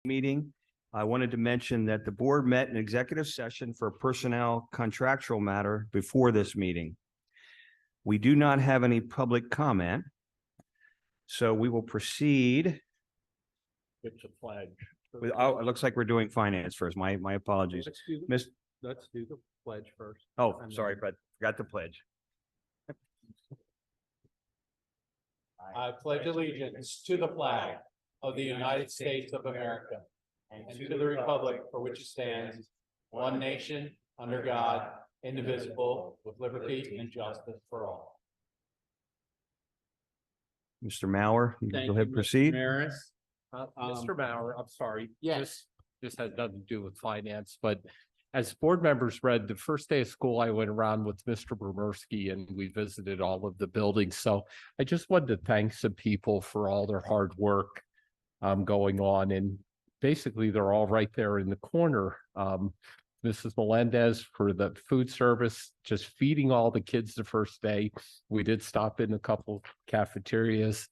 meeting. I wanted to mention that the board met in executive session for a personnel contractual matter before this meeting. We do not have any public comment, so we will proceed. It's a pledge. With, oh, it looks like we're doing finance first. My apologies. Let's do the pledge first. Oh, sorry, but forgot the pledge. I pledge allegiance to the flag of the United States of America and to the republic for which it stands, one nation, under God, indivisible, with liberty and justice for all. Mr. Mauer, you can go ahead and proceed. Maris. Mr. Mauer, I'm sorry. Yes. This has nothing to do with finance, but as board members read, the first day of school, I went around with Mr. Bremersky and we visited all of the buildings. So I just wanted to thank some people for all their hard work going on. And basically, they're all right there in the corner. Mrs. Melendez for the food service, just feeding all the kids the first day. We did stop in a couple cafeterias.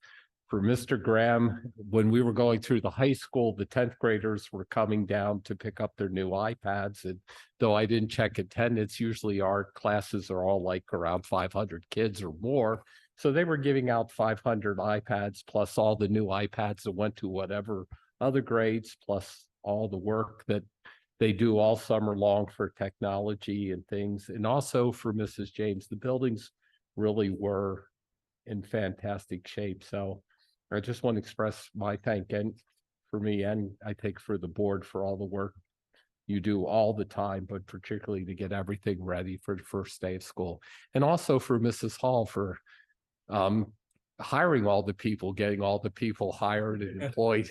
For Mr. Graham, when we were going through the high school, the 10th graders were coming down to pick up their new iPads. And though I didn't check attendance, usually our classes are all like around 500 kids or more. So they were giving out 500 iPads plus all the new iPads that went to whatever other grades, plus all the work that they do all summer long for technology and things. And also for Mrs. James, the buildings really were in fantastic shape. So I just want to express my thank you for me, and I think for the board, for all the work you do all the time, but particularly to get everything ready for the first day of school. And also for Mrs. Hall for hiring all the people, getting all the people hired and employed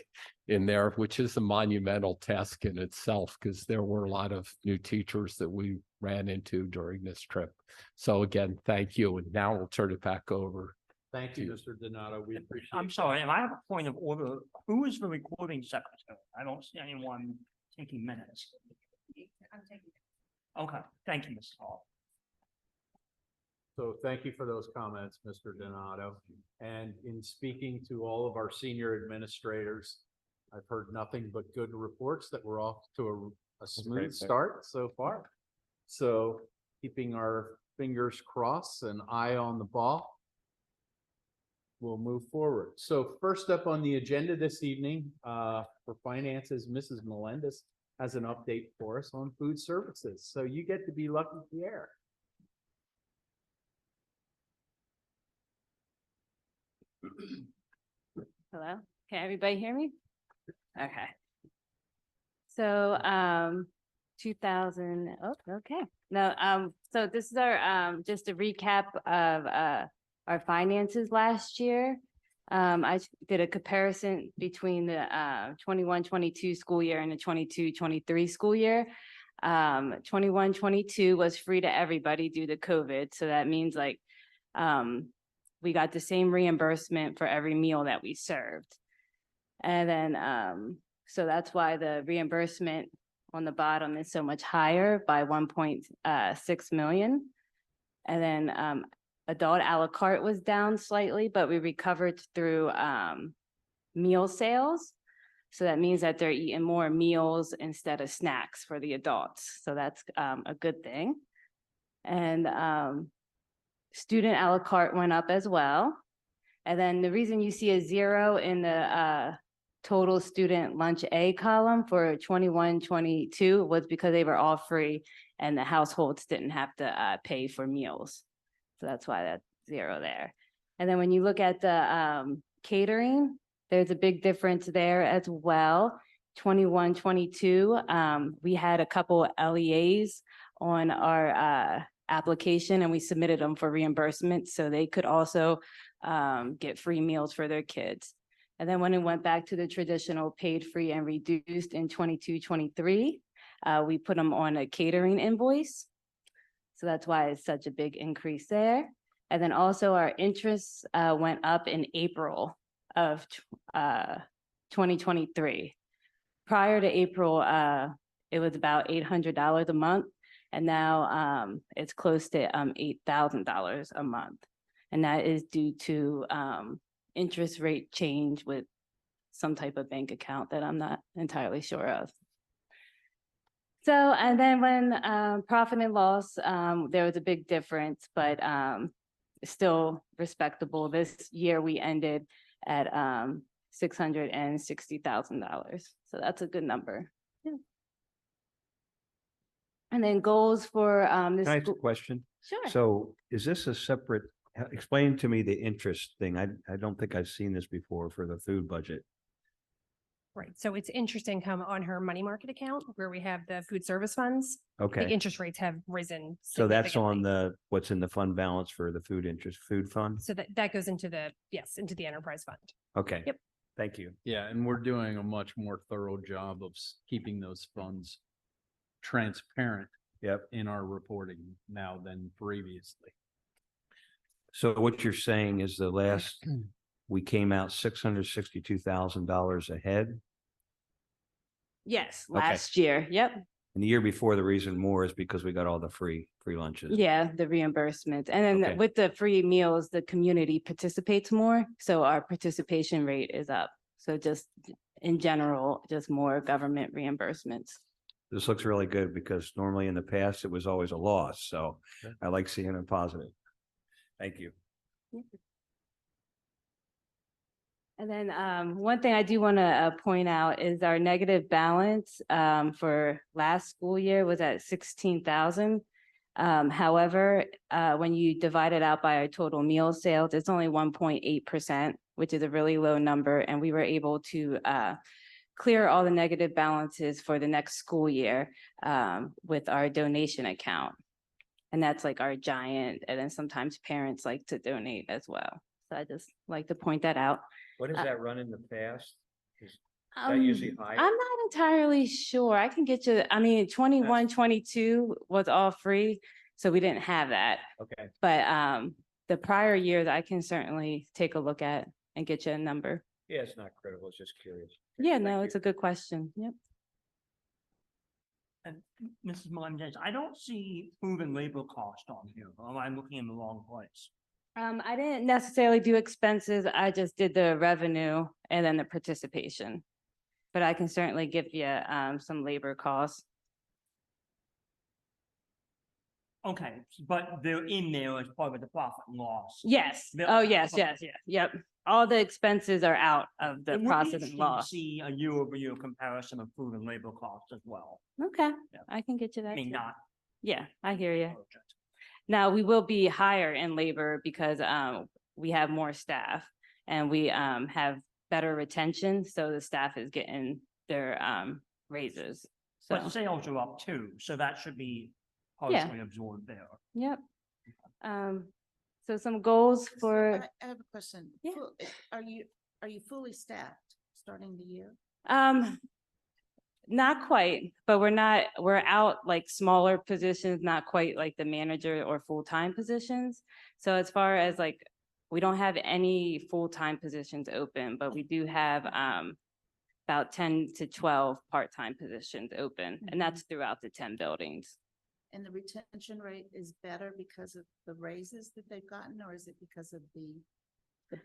in there, which is a monumental task in itself, because there were a lot of new teachers that we ran into during this trip. So again, thank you. And now we'll turn it back over. Thank you, Mr. Donato. We appreciate it. I'm sorry, and I have a point of order. Who is the recording secretary? I don't see anyone taking minutes. I'm taking. Okay, thank you, Mr. Hall. So thank you for those comments, Mr. Donato. And in speaking to all of our senior administrators, I've heard nothing but good reports that we're off to a smooth start so far. So keeping our fingers crossed and eye on the ball, we'll move forward. So first up on the agenda this evening for finances, Mrs. Melendez has an update for us on food services. So you get to be Lucky Pierre. Hello, can everybody hear me? Okay. So, 2000, oh, okay. No, so this is our, just a recap of, our finances last year. I did a comparison between the 21-22 school year and the 22-23 school year. 21-22 was free to everybody due to COVID. So that means like we got the same reimbursement for every meal that we served. And then so that's why the reimbursement on the bottom is so much higher by 1.6 million. And then adult a la carte was down slightly, but we recovered through meal sales. So that means that they're eating more meals instead of snacks for the adults. So that's a good thing. And student a la carte went up as well. And then the reason you see a 0 in the total student lunch A column for 21-22 was because they were all free and the households didn't have to pay for meals. So that's why that's 0 there. And then when you look at the catering, there's a big difference there as well. 21-22, we had a couple LEAs on our application and we submitted them for reimbursement so they could also get free meals for their kids. And then when it went back to the traditional paid, free, and reduced in 22-23, we put them on a catering invoice. So that's why it's such a big increase there. And then also our interest went up in April of 2023. Prior to April, it was about $800 a month. And now it's close to $8,000 a month. And that is due to interest rate change with some type of bank account that I'm not entirely sure of. So, and then when profit and loss, there was a big difference, but still respectable. This year we ended at $660,000. So that's a good number. Yeah. And then goals for this. Can I ask a question? Sure. So is this a separate, explain to me the interest thing. I don't think I've seen this before for the food budget. Right, so it's interest income on her money market account where we have the food service funds. The Okay, interest rates have risen. so that's on significantly. what's in the fund balance for the food fund? So that goes into the, yes, into the enterprise fund. Okay. Yep. Thank you. Yeah, and we're doing a much more thorough job of keeping those funds transparent Yep. in our reporting now than previously. So what you're saying is the last, we came out $662,000 ahead. Yes, Okay. last year. Yep. And the year before, the reason more is because we got all the free lunches. Yeah, the reimbursements. And then Okay. with the free meals, the community participates more. So our participation rate is up. So just in general, just more government reimbursements. This looks really good because normally in the past, it was always a loss. So Yeah. I like seeing it positive. Thank you. And then one thing I do want to point out is our negative balance for last school year was at 16,000. However, when you divide it out by our total meal sales, it's only 1.8%, which is a really low number. And we were able to clear all the negative balances for the next school year with our donation account. And that's like our giant, and then sometimes parents like to donate as well. So I just like to point that out. What does that run in the past? I'm not entirely sure. I can get you, I mean, 21, 22 was all free, so we didn't have that. Okay. But the prior years, I can certainly take a look at and get you a number. Yeah, it's not critical. It's just curious. Yeah, no, it's a good question. Yep. And Mrs. Melendez, I don't see food and labor cost on here. Or I'm looking in the wrong place. I didn't necessarily do expenses. I just did the revenue and then the participation. But I can certainly give you some labor costs. Okay, but they're in there as part of the profit and loss. Yes. Bill- Oh, yes, yes, yes. Yep. All the expenses are out of the It would be profit and interesting to loss. See a year-over-year comparison of food and labor costs as well. Okay, Yeah. I can get you I that. mean, too. not. Yeah, I hear you. urgent. Now, we will be higher in labor because we have more staff and we have better retention, so the staff is getting their raises. So, But sales are up too, so that should be Yeah. partially absorbed there. yep. So some goals So for, I have a question. Yeah. Are you fully staffed starting the year? not quite, but we're out like smaller positions, not quite like the manager or full-time positions. So as far as like, we don't have any full-time positions open, but we do have about 10 to 12 part-time positions open, and that's throughout the 10 buildings. And the retention rate is better because of the raises that they've gotten, or is it because of the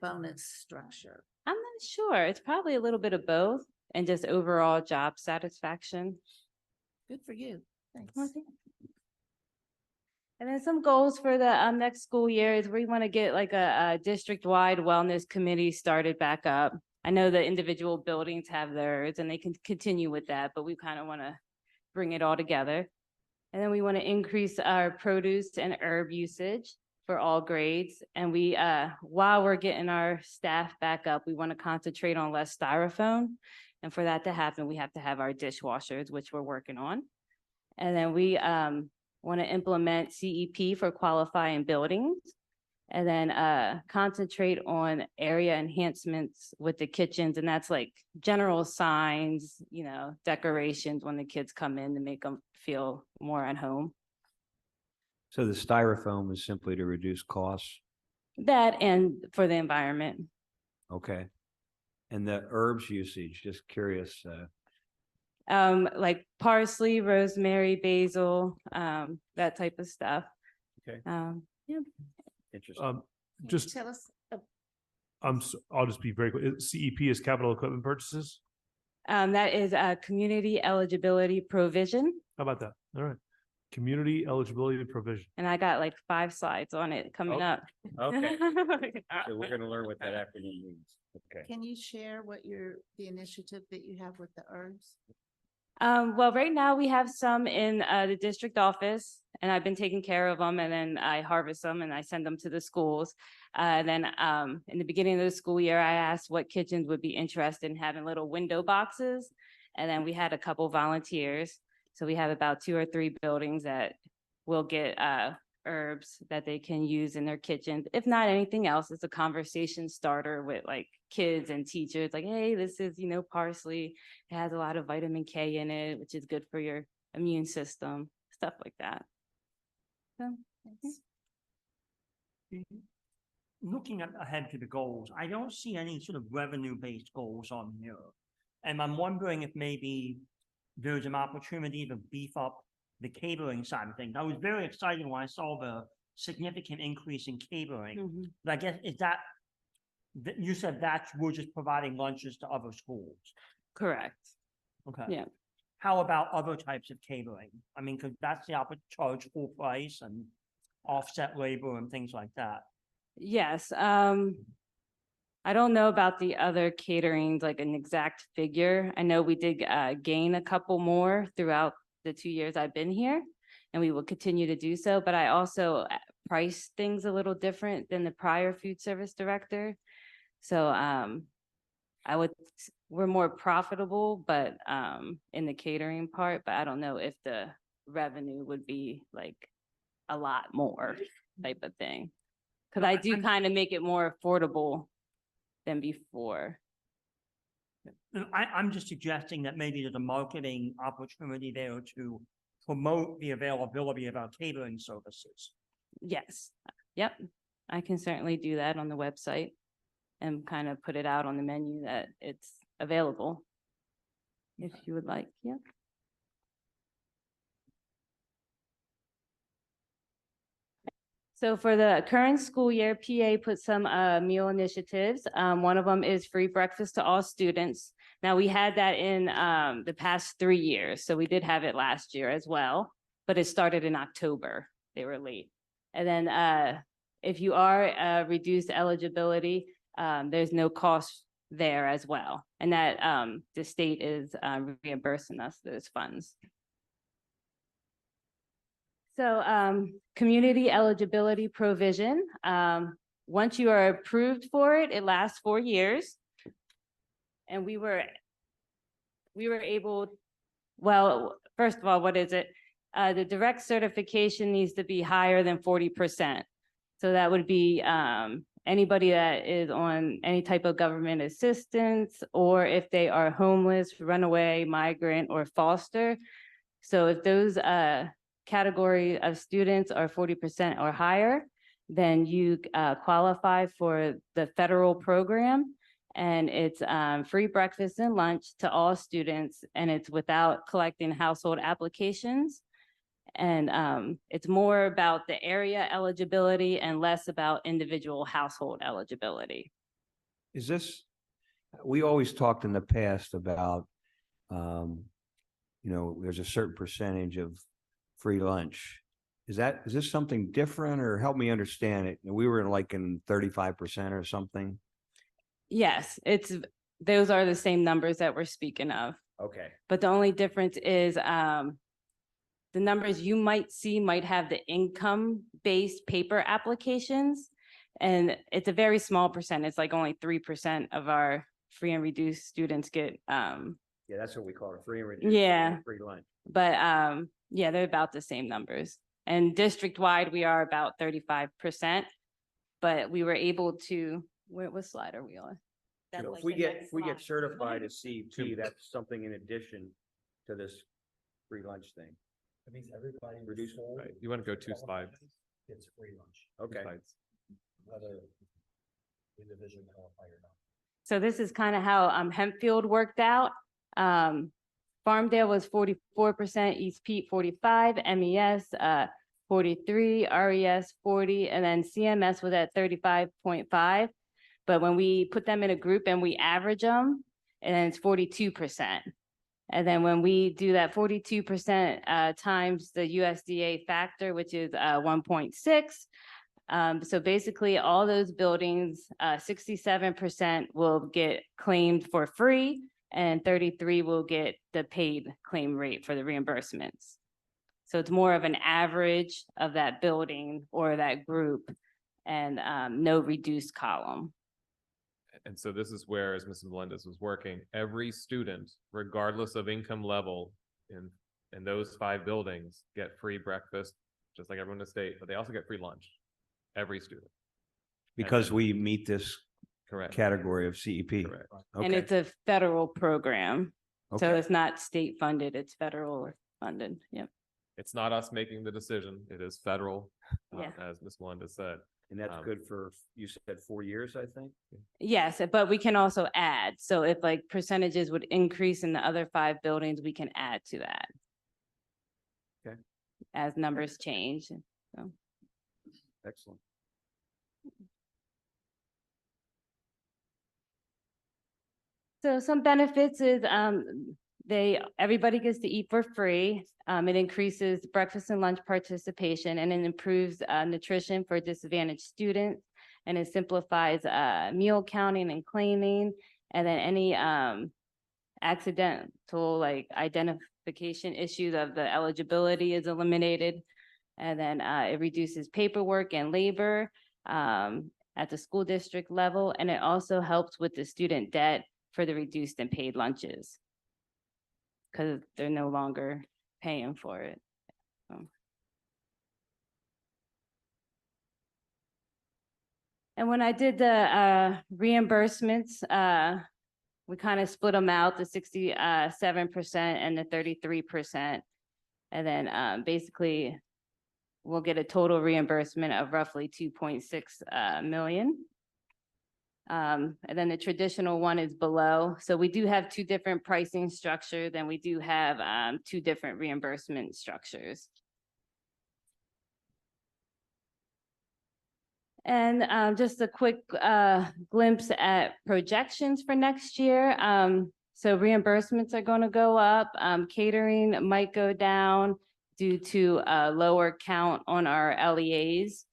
bonus structure? I'm not sure. It's probably a little bit of both and just overall job satisfaction. Good for you. Thanks. Well, thank you. And then some goals for the next school year is we want to get like a district-wide wellness committee started back up. I know the individual buildings have theirs and they can continue with that, but we kind of want to bring it all together. And then we want to increase our produce and herb usage for all grades. And we, while we're getting our staff back up, we want to concentrate on less styrofoam. And for that to happen, we have to have our dishwashers, which we're working on. And then we want to implement CEP for qualifying buildings. And then concentrate on area enhancements with the kitchens. And that's like general signs, you know, decorations when the kids come in to make them feel more at home. So the styrofoam is simply to reduce costs. That and for the environment. Okay. And the herbs usage, just curious. Like parsley, rosemary, basil, that type of stuff. Okay. Yeah. Interesting. Can you Just, tell us I'll just be very quick. CEP is capital equipment purchases. That is a community eligibility provision, How about that? All right. Community eligibility provision. and I got like 5 slides on it coming Oh, up. Okay, so we're gonna learn what that acronym means. Okay. Can you share what the initiative that you have with the herbs? Well, right now we have some in the district office, and I've been taking care of them, and then I harvest them and I send them to the schools. Then in the beginning of the school year, I asked what kitchens would be interested in having little window boxes. And then we had a couple volunteers. So we have about 2 or 3 buildings that will get herbs that they can use in their kitchens. If not anything else, it's a conversation starter with like kids and teachers, like, hey, this is, parsley. It has a lot of vitamin K in it, which is good for your immune system, stuff like that. So, Looking ahead to the goals, I don't see any sort of revenue-based goals on here. And I'm wondering if maybe there's an opportunity to beef up the catering side of things. I was very excited when I saw the significant increase in catering. mhm. But I guess, is that, you said we're just providing lunches to other schools? Correct. Okay. Yeah. How about other types of catering? I mean, because that's the charge full price and offset labor and things like that. Yes, I don't know about the other caterings, like an exact figure. I know we did gain a couple more throughout the 2 years I've been here, and we will continue to do so, but I also price things a little different than the prior food service director. So we're more profitable, but in the catering part, but I don't know if the revenue would be like a lot more type of thing. Cause I do kind of make it more affordable than before. And I'm just suggesting that maybe there's a marketing opportunity there to promote the availability of our catering services. Yes, yep, I can certainly do that on the website and kind of put it out on the menu that it's available. If you would like, yeah. So for the current school year, PA put some meal initiatives. One of them is free breakfast to all students. Now, we had that in the past 3 years, so we did have it last year as well, but it started in October. They were late. And then if you are reduced eligibility, there's no cost there as well. And that the state is reimbursing us those funds. So community eligibility provision, once you are approved for it, it lasts 4 years. And we were able, well, first of all, what is it? The direct certification needs to be higher than 40%. So that would be anybody that is on any type of government assistance, or if they are homeless, runaway, migrant, or foster. So if those category of students are 40% or higher, then you qualify for the federal program, and it's free breakfast and lunch to all students, and it's without collecting household applications. And it's more about the area eligibility and less about individual household eligibility. Is this, we always talked in the past about, there's a certain percentage of free lunch. Is this something different, or help me understand it? We were like in 35% or something. Yes, those are the same numbers that we're speaking of. Okay. But the only difference is the numbers you might see might have the income-based paper applications. And it's a very small percent. It's like only 3% of our free and reduced students get. Yeah, that's what we call it, free and reduced. Yeah. Free lunch. But yeah, they're about the same numbers. And district-wide, we are about 35%. But we were able to, what slide are we on? That's If like we the get, next if we get slide. certified as CEP, that's something in addition to this free lunch thing. That means everybody. Reduce- Right, you want to go 2 slides? Gets free lunch, Okay. whether individual qualify or not. So this is kind of how Hempfield worked out. Farmdale was 44%, East Pete 45, MES 43, RES 40, and then CMS was at 35.5. But when we put them in a group and we average them, and then it's 42%. And then when we do that 42% times the USDA factor, which is 1.6. So basically all those buildings, 67% will get claimed for free and 33 will get the paid claim rate for the reimbursements. So it's more of an average of that building or that group and no reduced column. And so this is where, as Mrs. Melendez was working, every student, regardless of income level in those 5 buildings, get free breakfast, just like everyone in the state, but they also get free lunch. Every student. Because then- we meet this Correct. category of CEP. Correct. And Okay, it's a federal program. So okay. it's not state funded, it's federal funded. Yep. It's not us making the decision. It is federal, Yeah. as Ms. Melendez said. And that's good for, you said 4 years, I think? Yes, but we can also add. So if like percentages would increase in the other 5 buildings, we can add to that. Okay. As numbers change. So. Excellent. So some benefits is everybody gets to eat for free. It increases breakfast and lunch participation and it improves nutrition for disadvantaged students. And it simplifies meal counting and claiming. And then any accidental like identification issues of the eligibility is eliminated. And then it reduces paperwork and labor at the school district level. And it also helps with the student debt for the reduced and paid lunches because they're no longer paying for it. So. And when I did the reimbursements, we kind of split them out, the 67% and the 33%. And then basically we'll get a total reimbursement of roughly 2.6 million. And then the traditional one is below. So we do have 2 different pricing structures and we do have 2 different reimbursement structures. And just a quick glimpse at projections for next year. So reimbursements are going to go up. Catering might go down due to a lower count on our LEAs.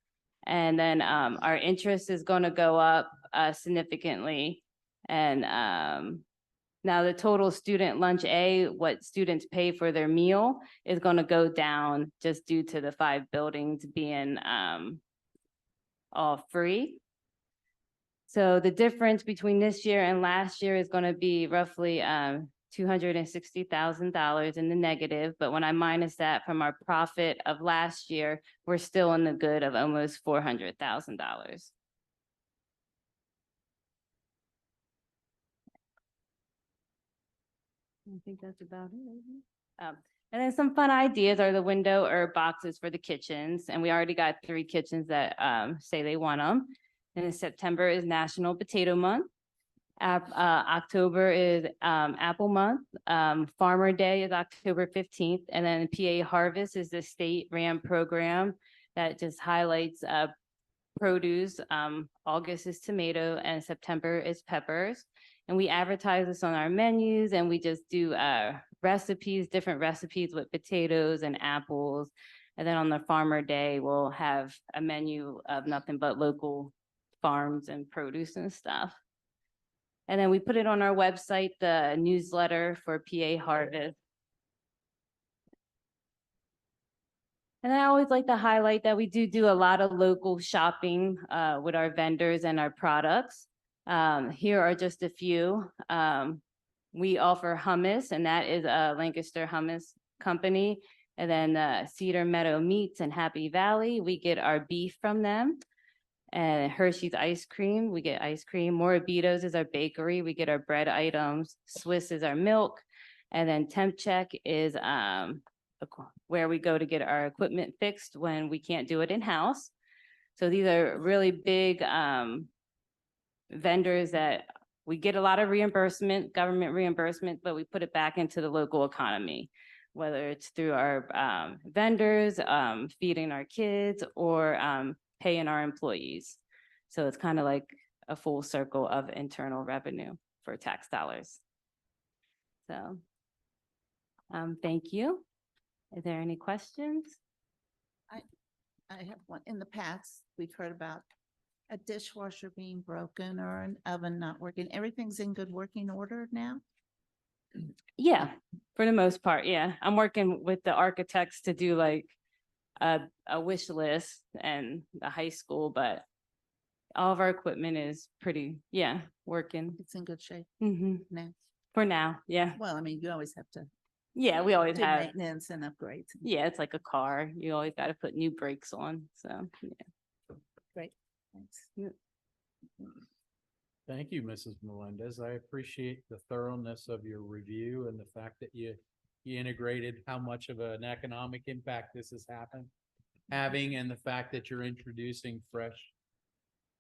And then our interest is going to go up significantly. And now the total student lunch what students pay for their meal is going to go down just due to the 5 buildings being all free. So the difference between this year and last year is going to be roughly $260,000 in the negative. But when I minus that from our profit of last year, we're still in the good of almost $400,000. I think that's about it. And then some fun ideas are the window or boxes for the kitchens. And we already got 3 kitchens that say they want them. And in September is National Potato Month. October is Apple Month. Farmer Day is October 15th. And then PA Harvest is the state RAM program that just highlights produce. August is tomato and September is peppers. And we advertise this on our menus and we just do recipes, different recipes with potatoes and apples. And then on the Farmer Day, we'll have a menu of nothing but local farms and produce and stuff. And then we put it on our website, the newsletter for PA Harvest. And I always like to highlight that we do a lot of local shopping with our vendors and our products. Here are just a few. We offer hummus, and that is a Lancaster Hummus Company. And then Cedar Meadow Meats and Happy Valley, we get our beef from them. And Hershey's ice cream, we get ice cream. Morabito's is our bakery, we get our bread items. Swiss is our milk. And then Temp Check is where we go to get our equipment fixed when we can't do it in-house. So these are really big vendors that we get a lot of reimbursement, government reimbursement, but we put it back into the local economy, whether it's through our vendors, feeding our kids, or paying our employees. So it's kind of like a full circle of internal revenue for tax dollars. So, thank you. Are there any questions? I have one. In the past, we've heard about a dishwasher being broken or an oven not working. Everything's in good working order now? Yeah, for the most part, yeah. I'm working with the architects to do like a wish list and the high school, but all of our equipment is pretty, yeah, working. It's in good shape Mm-hmm. now. For now, yeah. Well, I mean, you always have to Yeah, we always do have, maintenance and upgrades. yeah, it's like a car. You always got to put new brakes on, so, yeah. Great, thanks. Thank you, Mrs. Melendez. I appreciate the thoroughness of your review and the fact that you integrated how much of an economic impact this has having, and the fact that you're introducing fresh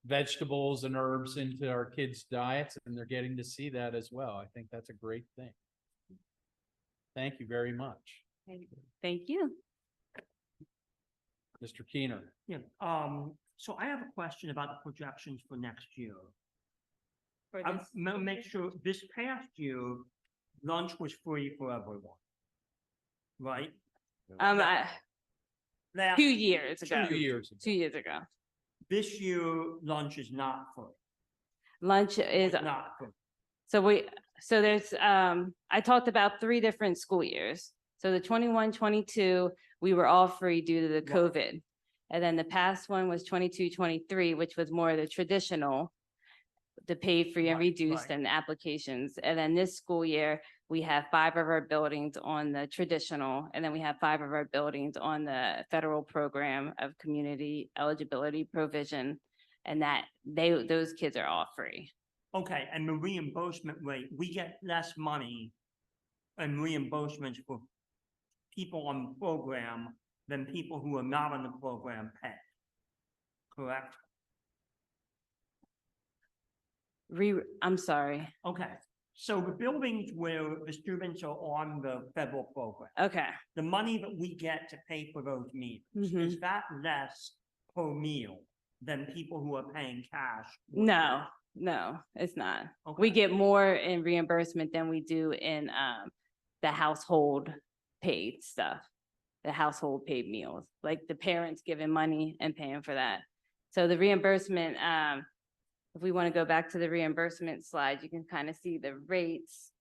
vegetables and herbs into our kids' diets, and they're getting to see that as well. I think that's a great thing. Thank you very much. Thank you. Mr. Keener. Yeah, so I have a question about the projections for next year. For I'm this- gonna make sure this past year, lunch was free for everyone. Right? Last, 2 years ago. 2 years ago. 2 years ago. this year, lunch is not free. Lunch is, Not free. so there's, I talked about 3 different school years. So the 21-22, we were all free due to the Right. COVID. And then the past one was 22-23, which was more the traditional, the paid free and Right, reduced right. and applications. And then this school year, we have 5 of our buildings on the traditional, and then we have 5 of our buildings on the federal program of community eligibility provision. And those kids are all free. Okay, and the reimbursement rate, we get less money and reimbursements for people on the program than people who are not on the program pay. Correct? I'm sorry. Okay, so the buildings where the students are on the federal program, Okay. the money that we get to pay for those meals, Mhm. is that less per meal than people who are paying cash? would No, it's not. be? We Okay. get more in reimbursement than we do in the household paid stuff. The household paid meals, like the parents giving money and paying for that. So the reimbursement, if we want to go back to the reimbursement slide, you can kind of see the rates.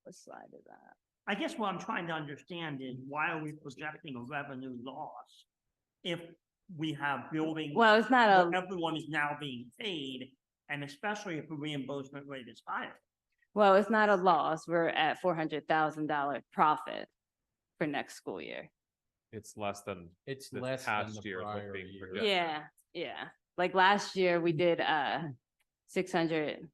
What slide is that? I guess what I'm trying to understand is why are we projecting a revenue loss if we have buildings Well, it's not where a, everyone is now being paid, and especially if the reimbursement rate is higher? well, it's not a loss. We're at $400,000 profit for next school year. It's less than It's the less than past the year is what's prior being year. projected. Yeah. Like last year, we did 600,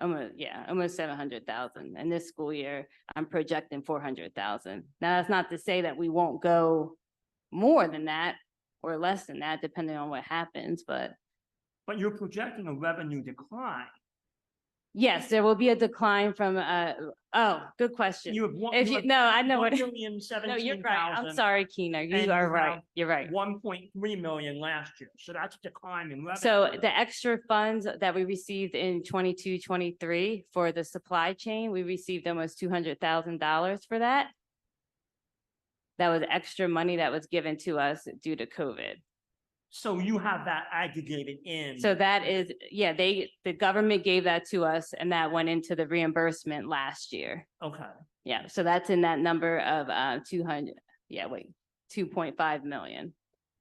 almost 700,000. And this school year, I'm projecting 400,000. Now, that's not to say that we won't go more than that or less than that, depending on what happens, but But you're projecting a revenue decline. yes, there will be a decline from, good question. You have one. If you, no, I know what, no, you're 1,017,000. right. I'm sorry, Keener. and You you are right. have You're right. 1.3 million last year, so that's a decline in revenue. So the extra funds that we received in 22-23 for the supply chain, we received almost $200,000 for that. That was extra money that was given to us due to COVID. So you have that aggregated in. So that is, yeah, the government gave that to us and that went into the reimbursement last year. Okay, Yeah, so that's in that number of 2.5 million.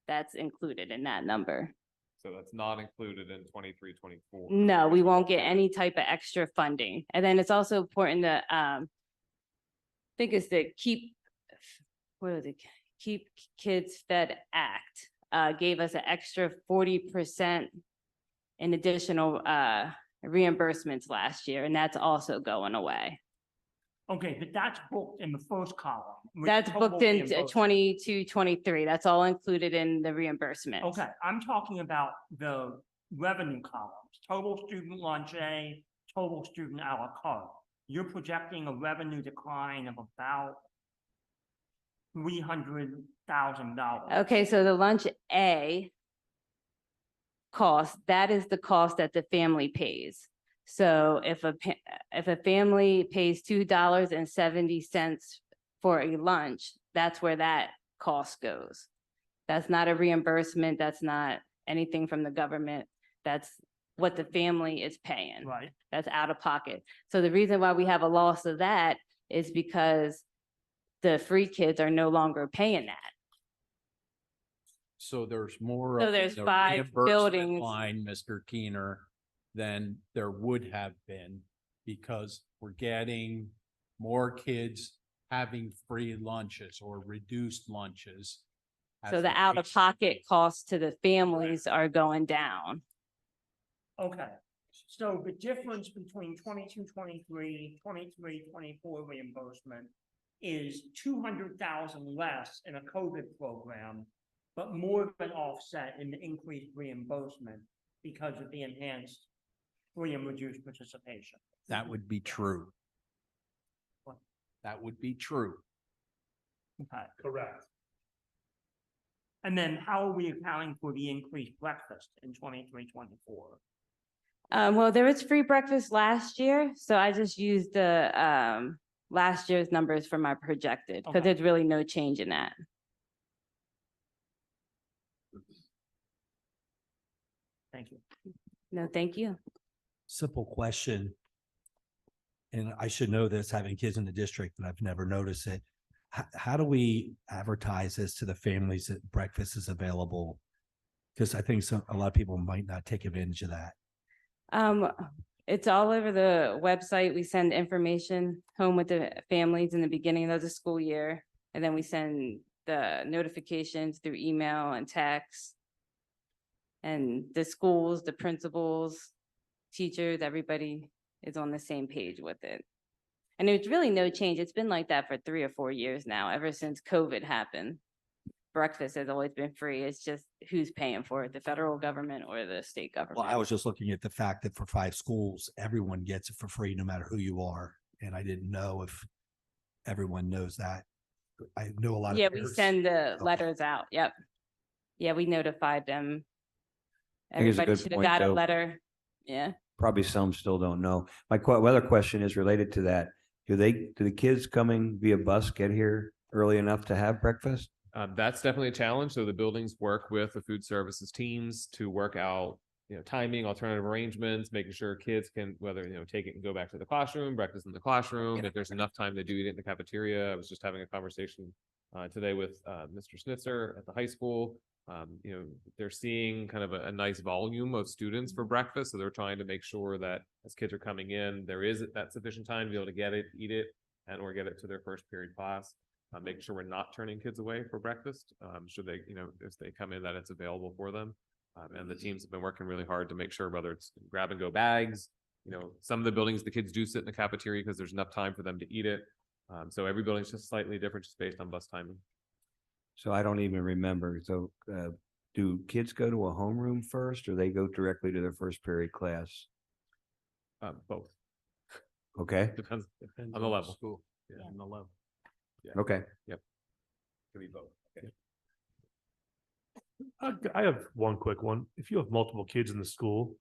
That's included in that number. So that's not included in 23-24. No, we won't get any type of extra funding. And then it's also important to, think is the Keep Kids Fed Act, gave us an extra 40% in additional, reimbursements last year, and that's also going away. okay, but that's booked in the first column. with That's total booked in reimbursement. 22-23. That's all included in the reimbursement. Okay, I'm talking about the revenue columns, total student lunch aid, total student a la carte. You're projecting a revenue decline of about $300,000. Okay, so the lunch A cost, that is the cost that the family pays. So if if a family pays $2.70 for a lunch, that's where that cost goes. That's not a reimbursement. That's not anything from the government. That's what the family is paying. Right, That's out of pocket. So the reason why we have a loss of that is because the free kids are no longer paying that. So there's more. So of there's the 5 reimbursement buildings. Line, Mr. Keener, than there would have been because we're getting more kids having free lunches or reduced lunches. as So the case- out-of-pocket costs to the families are going down. okay. So the difference between 22-23, 23-24 reimbursement is 200,000 less in a COVID program, but more than offset in the increased reimbursement because of the enhanced free and reduced participation. That would be true. What? That would be true. Okay. Correct. And then how are we accounting for the increased breakfast in 23-24? Well, there was free breakfast last year, so I just used the last year's numbers for my projected, because Okay. there's really no change in that. Thank you. No, thank you. Simple question. And I should know this, having kids in the district, and I've never noticed it. How do we advertise this to the families that breakfast is available? Because I think a lot of people might not take advantage of that. It's all over the website. We send information home with the families in the beginning of the school year. And then we send the notifications through email and text. And the schools, the principals, teachers, everybody is on the same page with it. And there's really no change. It's been like that for 3 or 4 years now, ever since COVID happened. Breakfast has always been free. It's just who's paying for it, the federal government or the state government. Well, I was just looking at the fact that for 5 schools, everyone gets it for free, no matter who you are. And I didn't know if everyone knows that. I know a lot of. Yeah, we parents- send the Okay. letters out. Yep. Yeah, we notified them. I think it's a Everybody good should have point, got a though. letter. Yeah. Probably some still don't know. My other question is related to that. Do the kids coming via bus get here early enough to have breakfast? That's definitely a challenge. So the buildings work with the food services teams to work out, timing, alternative arrangements, making sure kids can, whether, take it and go back to the classroom, breakfast in the classroom. If there's enough time to do it in the cafeteria. I was just having a conversation today with Mr. Snitzer at the high school. They're seeing kind of a nice volume of students for breakfast. So they're trying to make sure that as kids are coming in, there is that sufficient time to be able to get it, eat it, and or get it to their first period class. Making sure we're not turning kids away for breakfast. Should they, if they come in, that it's available for them. And the teams have been working really hard to make sure whether it's grab and go bags, some of the buildings, the kids do sit in the cafeteria because there's enough time for them to eat it. So every building's just slightly different, just based on bus timing. So I don't even remember. So do kids go to a homeroom first or they go directly to their first period class? Both. Okay, Depends Depends on the level. School. Yeah, on the level. okay. Could be both. I have one quick one. If you have multiple kids in the school,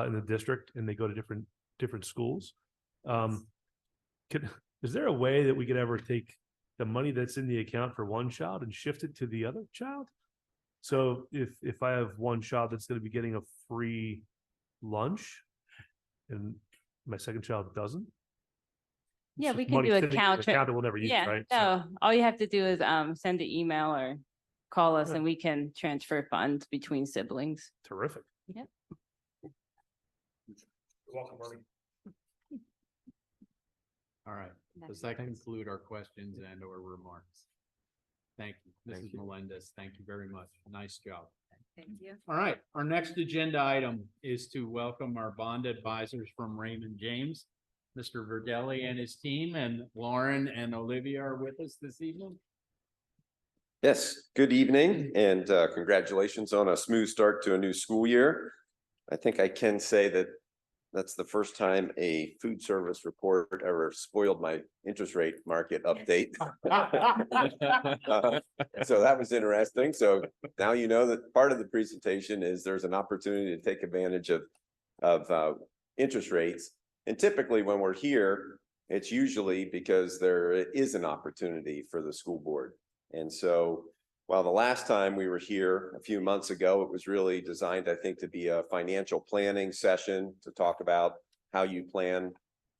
in the district, and they go to different schools, is there a way that we could ever take the money that's in the account for one child and shift it to the other child? So if I have one child that's going to be getting a free lunch and my second child doesn't? it's Yeah, just we can money do sitting in account an tra- account that we'll never use, Yeah, right? no, all you have to do is send an email or call us Yeah. and we can transfer funds between siblings. Terrific. Yep. You're welcome, Marty. All right. Does that conclude our questions and or remarks? Thank you, Thank Mrs. you. Melendez. Thank you very much. Nice job. Thank you. All right, our next agenda item is to welcome our bond advisors from Raymond James. Mr. Verdelli and his team, and Lauren and Olivia are with us this evening. Yes, good evening and congratulations on a smooth start to a new school year. I think I can say that That's the first time a food service report ever spoiled my interest rate market update. So that was interesting. So now you know that part of the presentation is there's an opportunity to take advantage of interest rates. And typically when we're here, it's usually because there is an opportunity for the school board. And so while the last time we were here a few months ago, it was really designed, I think, to be a financial planning session to talk about how you plan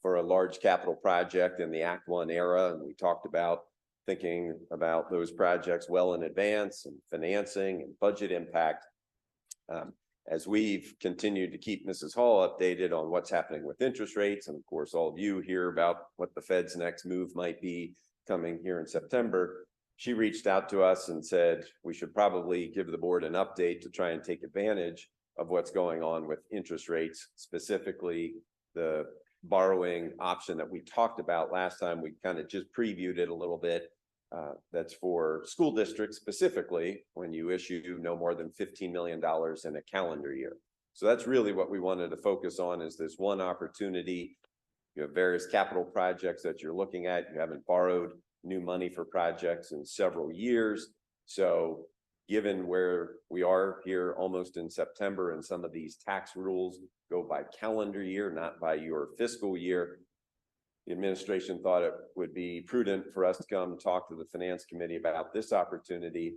for a large capital project in the Act One era. And we talked about thinking about those projects well in advance and financing and budget impact. As we've continued to keep Mrs. Hall updated on what's happening with interest rates, and of course, all of you hear about what the Fed's next move might be coming here in September, she reached out to us and said, we should probably give the board an update to try and take advantage of what's going on with interest rates, specifically the borrowing option that we talked about last time. We kind of just previewed it a little bit. That's for school districts specifically when you issue no more than $15 million in a calendar year. So that's really what we wanted to focus on, is this one opportunity. You have various capital projects that you're looking at. You haven't borrowed new money for projects in several years. So given where we are here almost in September, and some of these tax rules go by calendar year, not by your fiscal year, the administration thought it would be prudent for us to come talk to the finance committee about this opportunity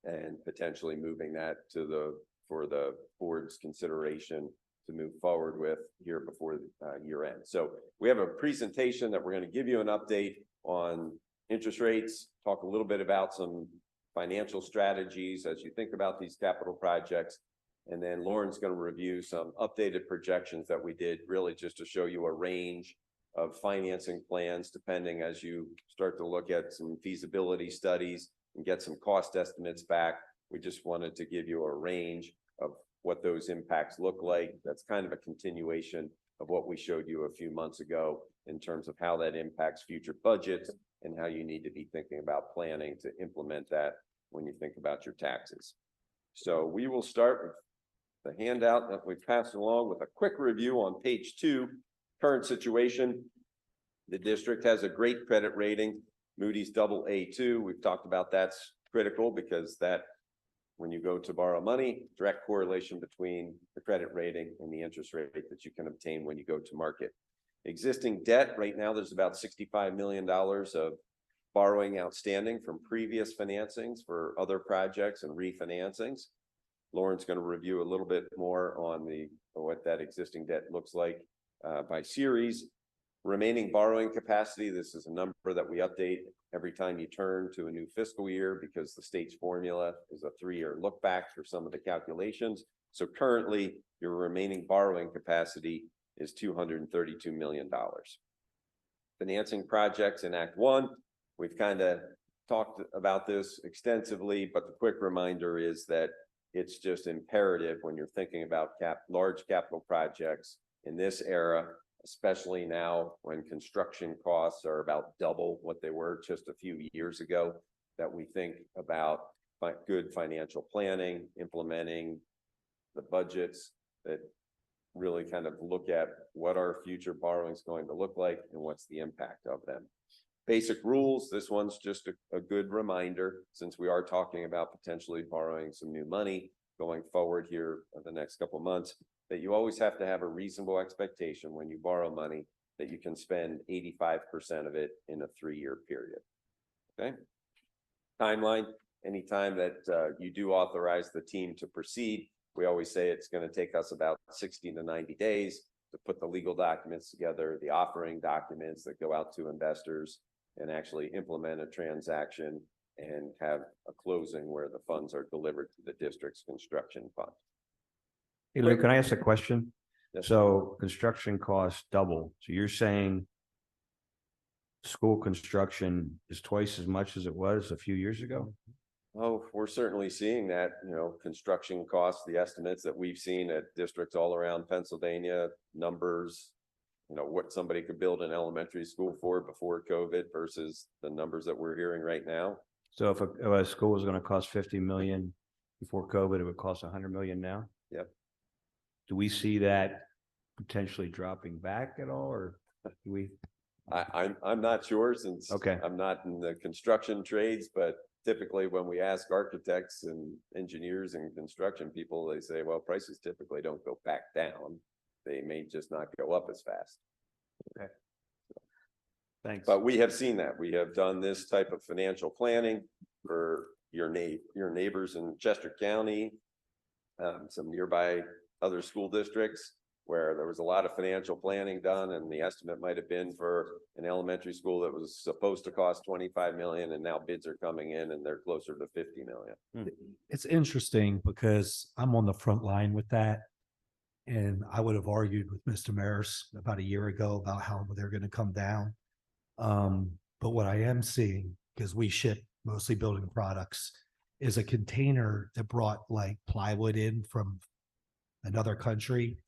and potentially moving that to for the board's consideration to move forward with here before year end. So we have a presentation that we're going to give you an update on interest rates, talk a little bit about some financial strategies as you think about these capital projects. And then Lauren's going to review some updated projections that we did, really just to show you a range of financing plans, depending as you start to look at some feasibility studies and get some cost estimates back. We just wanted to give you a range of what those impacts look like. That's kind of a continuation of what we showed you a few months ago in terms of how that impacts future budgets and how you need to be thinking about planning to implement that when you think about your taxes. So we will start with the handout that we passed along with a quick review on page 2. Current situation, the district has a great credit rating, Moody's AA2. We've talked about that's critical because that when you go to borrow money, direct correlation between the credit rating and the interest rate that you can obtain when you go to market. Existing debt, right now there's about $65 million of borrowing outstanding from previous financings for other projects and refinancings. Lauren's going to review a little bit more on what that existing debt looks like by series. Remaining borrowing capacity, this is a number that we update every time you turn to a new fiscal year because the state's formula is a 3-year look back for some of the calculations. So currently your remaining borrowing capacity is $232 million. Financing projects in Act One, we've kind of talked about this extensively, but the quick reminder is that it's just imperative when you're thinking about large capital projects in this era, especially now when construction costs are about double what they were just a few years ago, that we think about good financial planning, implementing the budgets that really kind of look at what our future borrowing is going to look like and what's the impact of them. Basic rules, this one's just a good reminder, since we are talking about potentially borrowing some new money going forward here in the next couple of months, that you always have to have a reasonable expectation when you borrow money that you can spend 85% of it in a 3-year period. Okay. Timeline, anytime that you do authorize the team to proceed, we always say it's going to take us about 60 to 90 days to put the legal documents together, the offering documents that go out to investors, and actually implement a transaction and have a closing where the funds are delivered to the district's construction fund. Hey, Lou, can I ask a question? Yes. So construction costs double. So you're saying school construction is twice as much as it was a few years ago? Oh, we're certainly seeing that, construction costs, the estimates that we've seen at districts all around Pennsylvania, numbers, what somebody could build an elementary school for before COVID versus the numbers that we're hearing right now. So if a school was going to cost 50 million before COVID, it would cost 100 million now? Yep. Do we see that potentially dropping back at all, or do we? I'm not sure since Okay. I'm not in the construction trades, but typically when we ask architects and engineers and construction people, they say, well, prices typically don't go back down. They may just not go up as fast. Thanks. But we have seen that. We have done this type of financial planning for your neighbors in Chester County, some nearby other school districts where there was a lot of financial planning done and the estimate might have been for an elementary school that was supposed to cost 25 million and now bids are coming in and they're closer to 50 million. It's interesting because I'm on the front line with that. And I would have argued with Mr. Maris about a year ago about how they're going to come down. But what I am seeing, because we ship mostly building products, is a container that brought like plywood in from another country.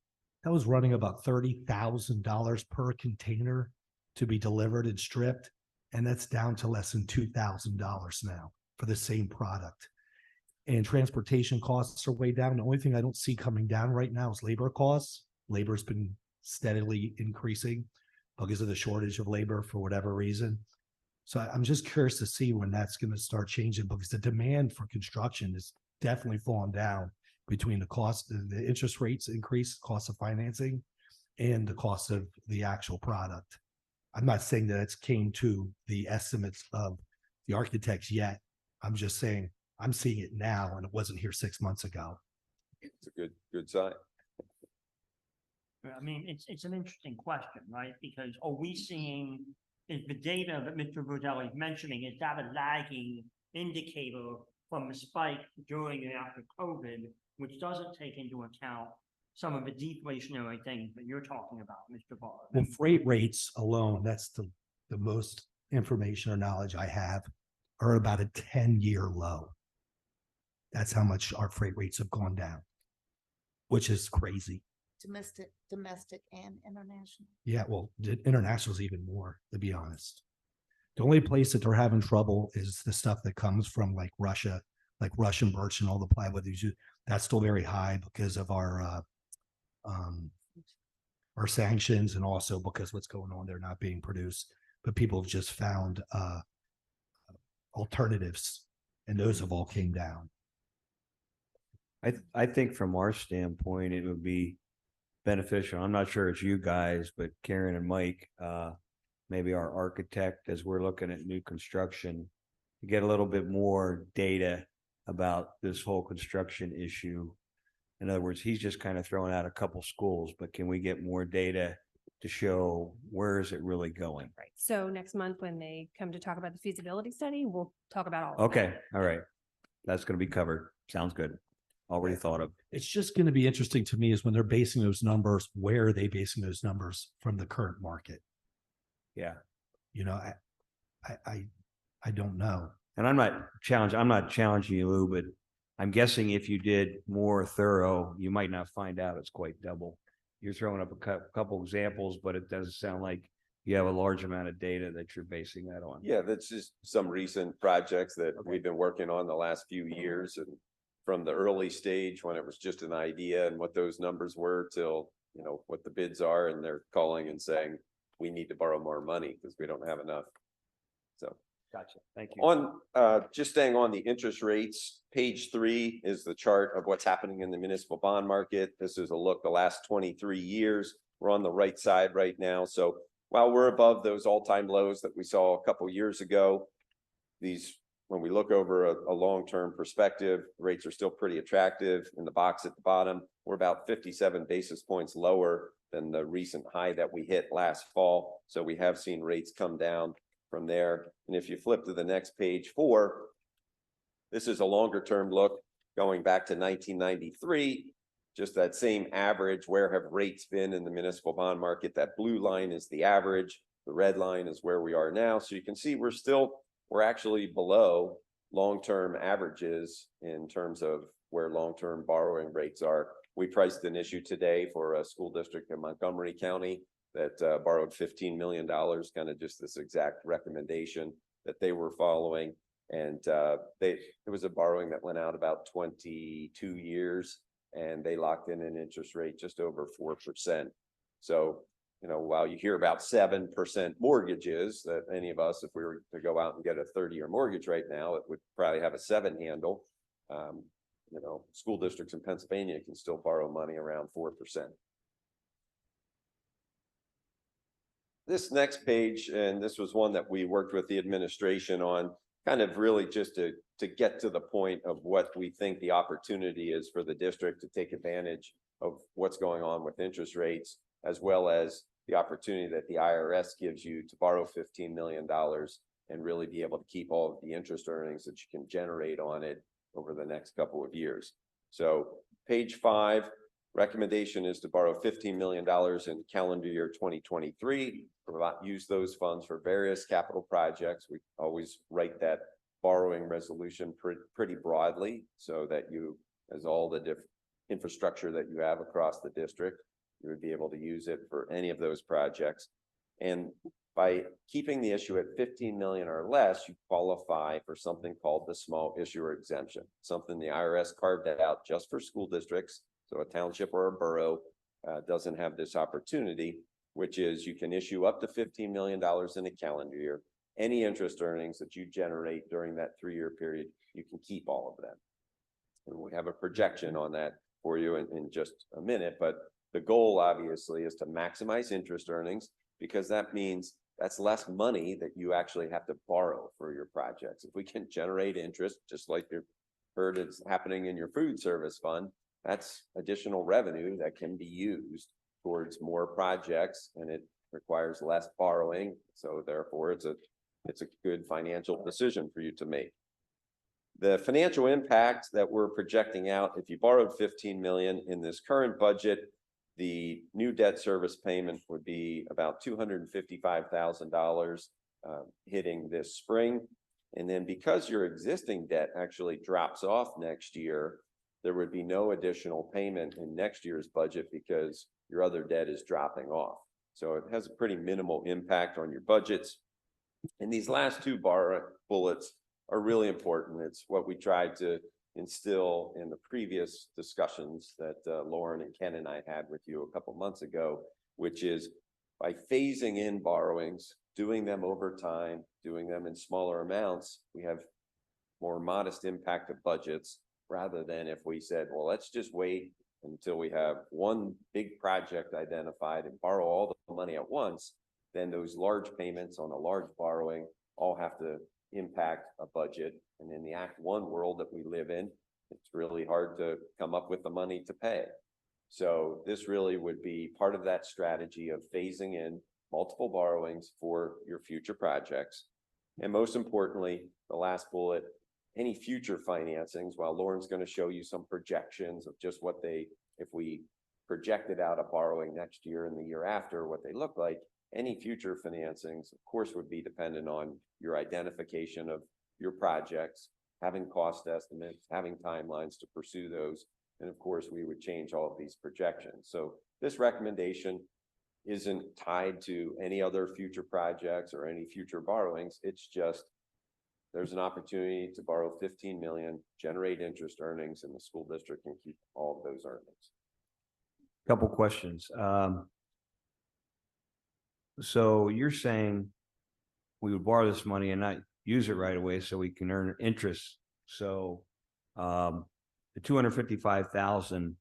That was running about $30,000 per container to be delivered and stripped. And that's down to less than $2,000 now for the same product. And transportation costs are way down. The only thing I don't see coming down right now is labor costs. Labor's been steadily increasing because of the shortage of labor for whatever reason. So I'm just curious to see when that's going to start changing because the demand for construction is definitely falling down between the cost, the interest rates increase, cost of financing, and the cost of the actual product. I'm not saying that it's came to the estimates of the architects yet. I'm just saying I'm seeing it now and it wasn't here 6 months ago. It's a good sign. I mean, it's an interesting question, right? Because are we seeing, is the data that Mr. Roselli is mentioning, is that a lagging indicator from the spike during and after COVID, which doesn't take into account some of the deflationary things that you're talking about, Mr. Barr? Well, freight rates alone, that's the most information or knowledge I have, are about a 10-year low. That's how much our freight rates have gone down, which is crazy. Domestic and international. Yeah, well, the international's even more, to be honest. The only place that they're having trouble is the stuff that comes from like Russia, like Russian birch and all the plywood. That's still very high because of our sanctions and also because what's going on, they're not being produced. But people have just found alternatives, and those have all came down. I think from our standpoint, it would be beneficial. I'm not sure it's you guys, but Karen and Mike, maybe our architect, as we're looking at new construction, to get a little bit more data about this whole construction issue. In other words, he's just kind of throwing out a couple schools, but can we get more data to show where is it really going? Right. So next month, when they come to talk about the feasibility study, we'll talk about all of that. Okay, all right. That's going to be covered. Sounds good. Already thought of. It's just going to be interesting to me is when they're basing those numbers, where are they basing those numbers from the current market? Yeah. You know, I don't know. And I'm not challenging you, Lou, but I'm guessing if you did more thorough, you might not find out it's quite double. You're throwing up a couple examples, but it doesn't sound like you have a large amount of data that you're basing that on. Yeah, that's just some recent projects that we've been working on the last few years, and from the early stage when it was just an idea and what those numbers were till, you know, what the bids are, and they're calling and saying, we need to borrow more money because we don't have enough. So. Gotcha. Thank you. On, just staying on the interest rates, page 3 is the chart of what's happening in the municipal bond market. This is a look the last 23 years. We're on the right side right now. So while we're above those all-time lows that we saw a couple years ago, when we look over a long-term perspective, rates are still pretty attractive. In the box at the bottom, we're about 57 basis points lower than the recent high that we hit last fall. So we have seen rates come down from there. And if you flip to the next page 4, this is a longer term look going back to 1993, just that same average. Where have rates been in the municipal bond market? That blue line is the average. The red line is where we are now. So you can see we're actually below long-term averages in terms of where long-term borrowing rates are. We priced an issue today for a school district in Montgomery County that borrowed $15 million, kind of just this exact recommendation that they were following. And it was a borrowing that went out about 22 years, and they locked in an interest rate just over 4%. So, you know, while you hear about 7% mortgages, that any of us, if we were to go out and get a 30-year mortgage right now, it would probably have a 7 handle. You know, school districts in Pennsylvania can still borrow money around 4%. This next page, and this was one that we worked with the administration on, kind of really just to get to the point of what we think the opportunity is for the district to take advantage of what's going on with interest rates, as well as the opportunity that the IRS gives you to borrow $15 million and really be able to keep all of the interest earnings that you can generate on it over the next couple of years. So page 5, recommendation is to borrow $15 million in calendar year 2023, use those funds for various capital projects. We always write that borrowing resolution pretty broadly so that you, as all the different infrastructure that you have across the district, you would be able to use it for any of those projects. And by keeping the issue at 15 million or less, you qualify for something called the small issuer exemption, something the IRS carved out just for school districts. So a township or a borough doesn't have this opportunity, which is you can issue up to $15 million in a calendar year. Any interest earnings that you generate during that 3-year period, you can keep all of them. And we have a projection on that for you in just a minute, but the goal obviously is to maximize interest earnings, because that means that's less money that you actually have to borrow for your projects. If we can generate interest, just like you heard it's happening in your food service fund, that's additional revenue that can be used towards more projects, and it requires less borrowing. So therefore it's a good financial decision for you to make. The financial impact that we're projecting out, if you borrowed 15 million in this current budget, the new debt service payment would be about $255,000 hitting this spring. And then because your existing debt actually drops off next year, there would be no additional payment in next year's budget because your other debt is dropping off. So it has a pretty minimal impact on your budgets. And these last 2 bullets are really important. It's what we tried to instill in the previous discussions that Lauren and Ken and I had with you a couple months ago, which is by phasing in borrowings, doing them over time, doing them in smaller amounts, we have more modest impact of budgets, rather than if we said, well, let's just wait until we have one big project identified and borrow all the money at once, then those large payments on a large borrowing all have to impact a budget. And in the Act 1 world that we live in, it's really hard to come up with the money to pay. So this really would be part of that strategy of phasing in multiple borrowings for your future projects. And most importantly, the last bullet, any future financings, while Lauren's going to show you some projections of just what if we projected out a borrowing next year and the year after, what they look like, any future financings, of course, would be dependent on your identification of your projects, having cost estimates, having timelines to pursue those. And of course, we would change all of these projections. So this recommendation isn't tied to any other future projects or any future borrowings. It's just there's an opportunity to borrow 15 million, generate interest earnings, and the school district can keep all of those earnings. Couple questions. So you're saying we would borrow this money and not use it right away so we can earn interest. So the 255,000,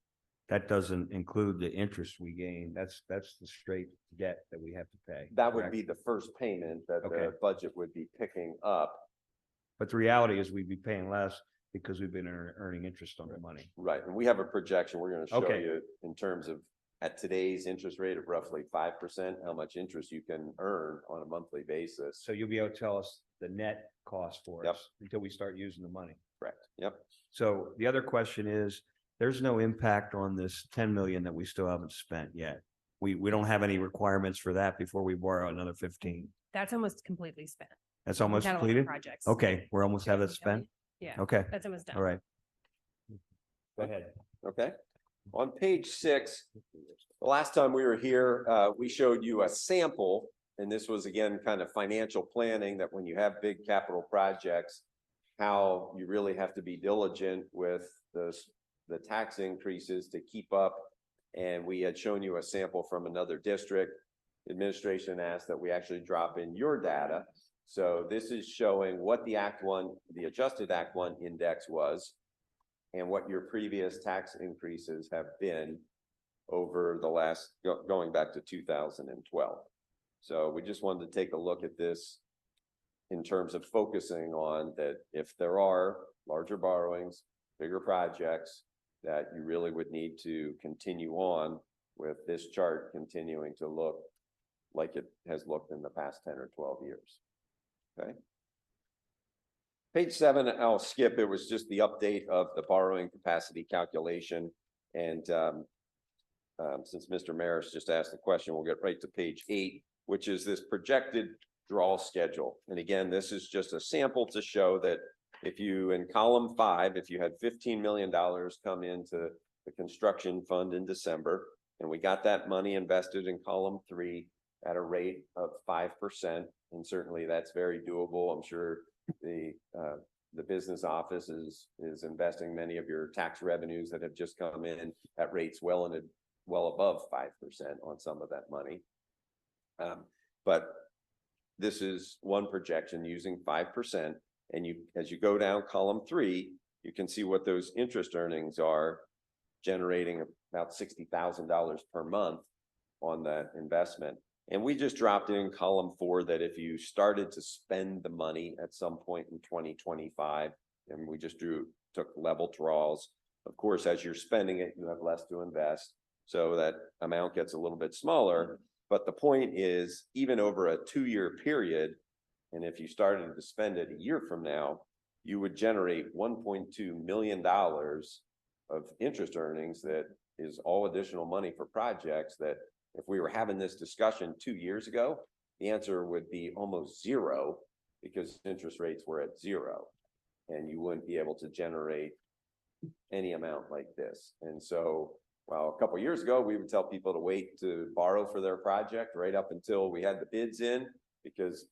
that doesn't include the interest we gain. That's the straight debt that we have to pay. That would correct? be the first payment that Okay. the budget would be picking up. But the reality is we'd be paying less because we've been earning interest on the money. Right, and we have a projection we're going to show Okay. you in terms of at today's interest rate of roughly 5%, how much interest you can earn on a monthly basis. So you'll be able to tell us the net cost for Yep. us until we start using the money. Correct. Yep. So the other question is, there's no impact on this 10 million that we still haven't spent yet. We don't have any requirements for that before we borrow another 15. That's almost completely spent. That's almost We've had a lot of completed? projects. Okay, we're almost have that Yeah. spent? Yeah, Okay, that's almost done. all right. Go ahead. Okay. On page 6, the last time we were here, we showed you a sample, and this was again kind of financial planning, that when you have big capital projects, how you really have to be diligent with the tax increases to keep up And we had shown you a sample from another district. Administration asked that we actually drop in your data. So this is showing what the Act One, the adjusted Act One index was, and what your previous tax increases have been over the last, going back to 2012. So we just wanted to take a look at this in terms of focusing on that if there are larger borrowings, bigger projects, that you really would need to continue on with this chart continuing to look like it has looked in the past 10 or 12 years. Okay. Page 7, I'll skip. It was just the update of the borrowing capacity calculation. And since Mr. Maris just asked the question, we'll get right to page 8, which is this projected draw schedule. And again, this is just a sample to show that if you, in column 5, if you had $15 million come into the construction fund in December, and we got that money invested in column 3 at a rate of 5%, and certainly that's very doable. I'm sure the business office is investing many of your tax revenues that have just come in at rates well above 5% on some of that money. But this is one projection using 5, and as you go down column 3, you can see what those interest earnings are, generating about $60,000 per month on that investment. And we just dropped in column 4 that if you started to spend the money at some point in 2025, and we just took level draws. Of course, as you're spending it, you have less to invest. So that amount gets a little bit smaller. But the point is, even over a 2-year period, and if you started to spend it a year from now, you would generate $1.2 million of interest earnings. That is all additional money for projects that if we were having this discussion 2 years ago, the answer would be almost zero because interest rates were at 0 and you wouldn't be able to generate any amount like this. And so, well, a couple of years ago, we would tell people to wait to borrow for their project right up until we had the bids in, because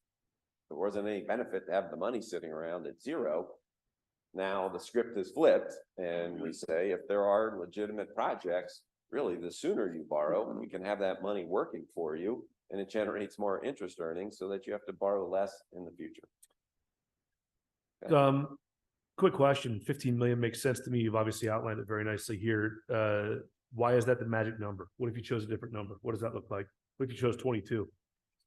there wasn't any benefit to have the money sitting around at 0. Now the script is flipped and we say, if there are legitimate projects, really the sooner you borrow, we can have that money working for you and it generates more interest earnings so that you have to borrow less in the future. Okay. Quick question, 15 million makes sense to me. You've obviously outlined it very nicely here. Why is that the magic number? What if you chose a different number? What does that look like? What if you chose 22?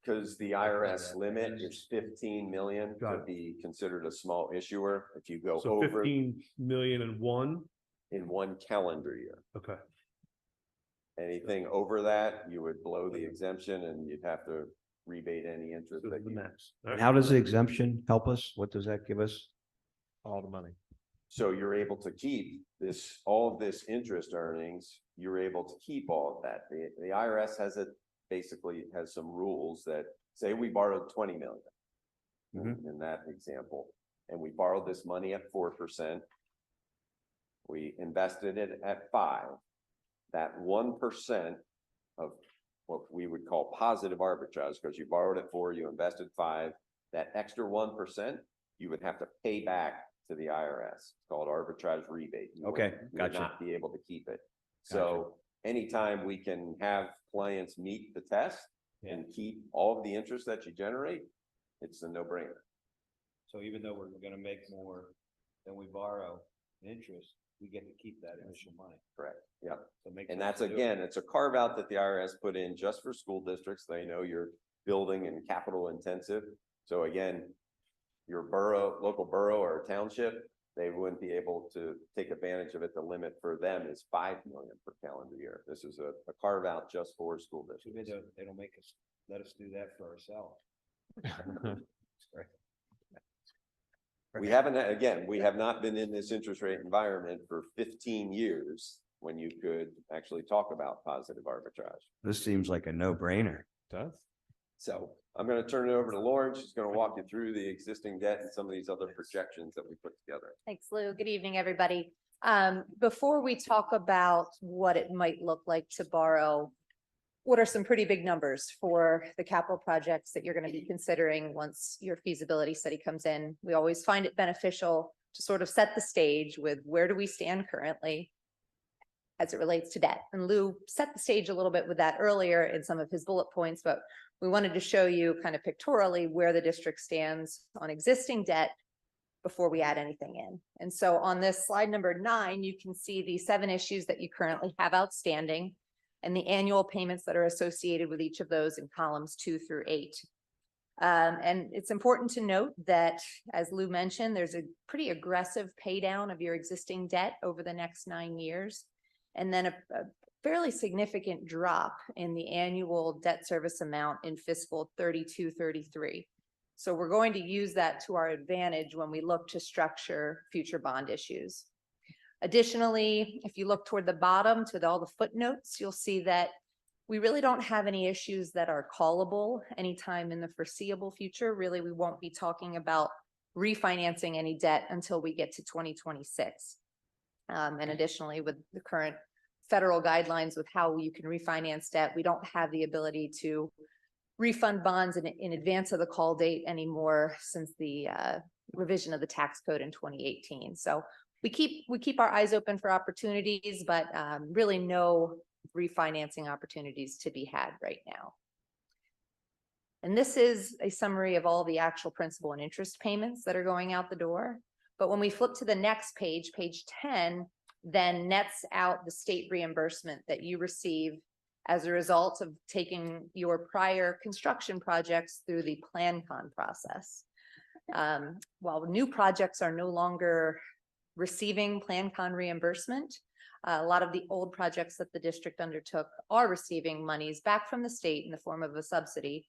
Because the IRS limit is 15 million to be considered a small issuer. If you go So over 15 million and one in one calendar year. Okay. Anything over that, you would blow the exemption and you'd have to rebate any interest So that the you. max. And how does the exemption help us? What does that give us? All the money. So you're able to keep this, all of this interest earnings, you're able to keep all of that. The IRS basically has some rules that say we borrowed 20 million in that example, and we borrowed this money at 4%. We invested it at 5. That 1% of what we would call positive arbitrage, because you borrowed at 4, you invested 5, that extra 1%, you would have to pay back to the IRS. It's called arbitrage rebate. You Okay, would gotcha. not be able to keep it. So anytime we can have clients meet the test and keep all of the interest that you generate, it's a no-brainer. So even though we're gonna make more than we borrow in interest, we get to keep that initial money. Correct. Yeah. So make And sense that's, to do it. again, it's a carve out that the IRS put in just for school districts. They know you're building and capital intensive. So again, your local borough or township, they wouldn't be able to take advantage of it. The limit for them is 5 million per calendar year. This is a carve out just for school districts. They don't make us, let us do that for ourselves. We haven't, again, we have not been in this interest rate environment for 15 years when you could actually talk about positive arbitrage. This seems like a no-brainer. Does? So I'm going to turn it over to Lauren. She's going to walk you through the existing debt and some of these other projections that we put together. Thanks, Lou. Good evening, everybody. Before we talk about what it might look like to borrow, what are some pretty big numbers for the capital projects that you're going to be considering once your feasibility study comes in? We always find it beneficial to sort of set the stage with where do we stand currently? as it relates to debt. And Lou set the stage a little bit with that earlier in some of his bullet points, but we wanted to show you kind of pictorially where the district stands on existing debt before we add anything in. And so on this slide number 9, you can see the 7 issues that you currently have outstanding and the annual payments that are associated with each of those in columns 2 through 8. And it's important to note that, as Lou mentioned, there's a pretty aggressive pay down of your existing debt over the next 9 years, and then a fairly significant drop in the annual debt service amount in fiscal 32-33. So we're going to use that to our advantage when we look to structure future bond issues. Additionally, if you look toward the bottom to all the footnotes, you'll see that we really don't have any issues that are callable anytime in the foreseeable future. Really, we won't be talking about refinancing any debt until we get to 2026. And additionally, with the current federal guidelines with how you can refinance debt, we don't have the ability to refund bonds in advance of the call date anymore since the revision of the tax code in 2018. So we keep our eyes open for opportunities, but really no refinancing opportunities to be had right now. And this is a summary of all the actual principal and interest payments that are going out the door. But when we flip to the next page, page 10, then nets out the state reimbursement that you receive as a result of taking your prior construction projects through the PlanCon process. While new projects are no longer receiving PlanCon reimbursement, a lot of the old projects that the district undertook are receiving monies back from the state in the form of a subsidy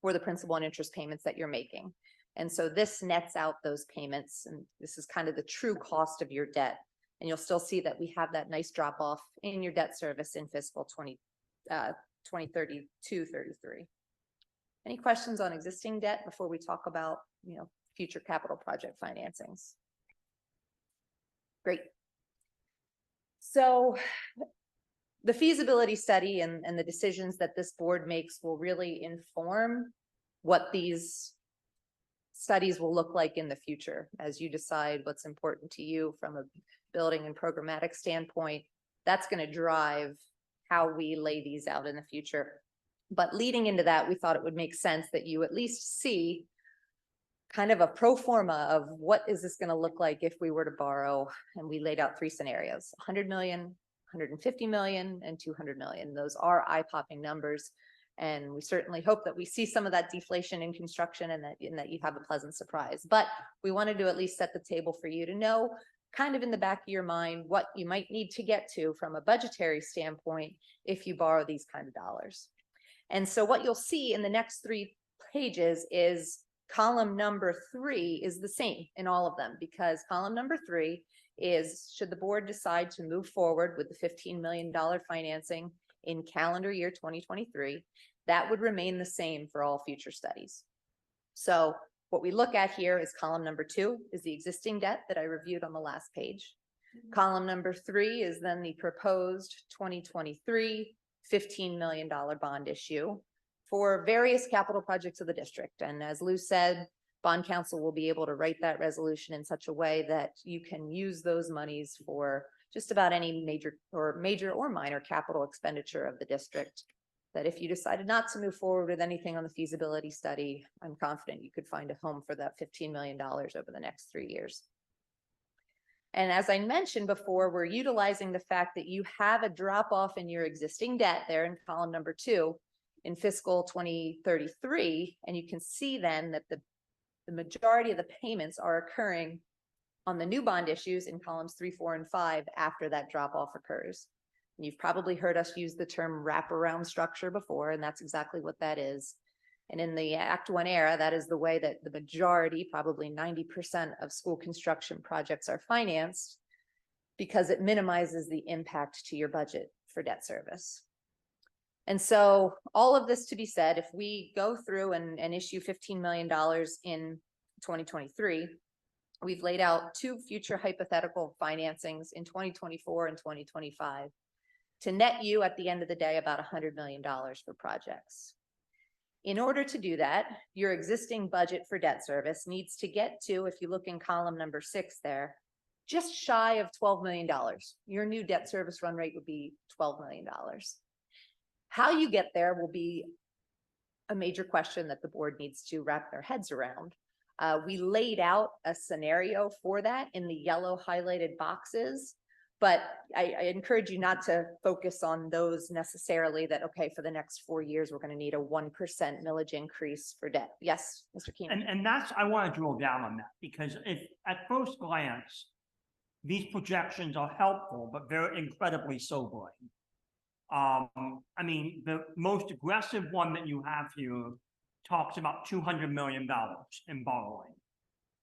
for the principal and interest payments that you're making. And so this nets out those payments, and this is kind of the true cost of your debt. And you'll still see that we have that nice drop off in your debt service in fiscal 2032-33. Any questions on existing debt before we talk about, future capital project financings? Great. So the feasibility study and the decisions that this board makes will really inform what these studies will look like in the future as you decide what's important to you from a building and programmatic standpoint. That's going to drive how we lay these out in the future. But leading into that, we thought it would make sense that you at least see kind of a pro forma of what is this going to look like if we were to borrow. And we laid out 3 scenarios: 100 million, 150 million, and 200 million. Those are eye-popping numbers. And we certainly hope that we see some of that deflation in construction and that you have a pleasant surprise. But we wanted to at least set the table for you to know, kind of in the back of your mind, what you might need to get to from a budgetary standpoint if you borrow these kind of dollars. And so what you'll see in the next 3 pages is column number 3 is the same in all of them, because column number 3 is, should the board decide to move forward with the $15 million financing in calendar year 2023, that would remain the same for all future studies. So what we look at here is column number 2 is the existing debt that I reviewed on the last page. Column number 3 is then the proposed 2023 $15 million bond issue for various capital projects of the district. And as Lou said, bond council will be able to write that resolution in such a way that you can use those monies for just about any major or minor capital expenditure of the district. That if you decided not to move forward with anything on the feasibility study, I'm confident you could find a home for that $15 million over the next 3 years. And as I mentioned before, we're utilizing the fact that you have a drop off in your existing debt there in column number 2 in fiscal 2033. And you can see then that the majority of the payments are occurring on the new bond issues in columns 3, 4, and 5 after that drop off occurs. And you've probably heard us use the term wraparound structure before, and that's exactly what that is. And in the Act 1 era, that is the way that the majority, probably 90% of school construction projects are financed, because it minimizes the impact to your budget for debt service. And so all of this to be said, if we go through and issue $15 million in 2023, we've laid out 2 future hypothetical financings in 2024 and 2025 to net you at the end of the day about $100 million for projects. In order to do that, your existing budget for debt service needs to get to, if you look in column number 6 there, just shy of $12 million. Your new debt service run rate would be $12 million. How you get there will be a major question that the board needs to wrap their heads around. We laid out a scenario for that in the yellow highlighted boxes, but I encourage you not to focus on those necessarily that, okay, for the next 4 years, we're going to need a 1% millage increase for debt. Yes, Mr. Keenan. And that's, I want to drill down on that, because if at first glance, these projections are helpful, but they're incredibly sobering. I mean, the most aggressive one that you have here talks about $200 million in borrowing.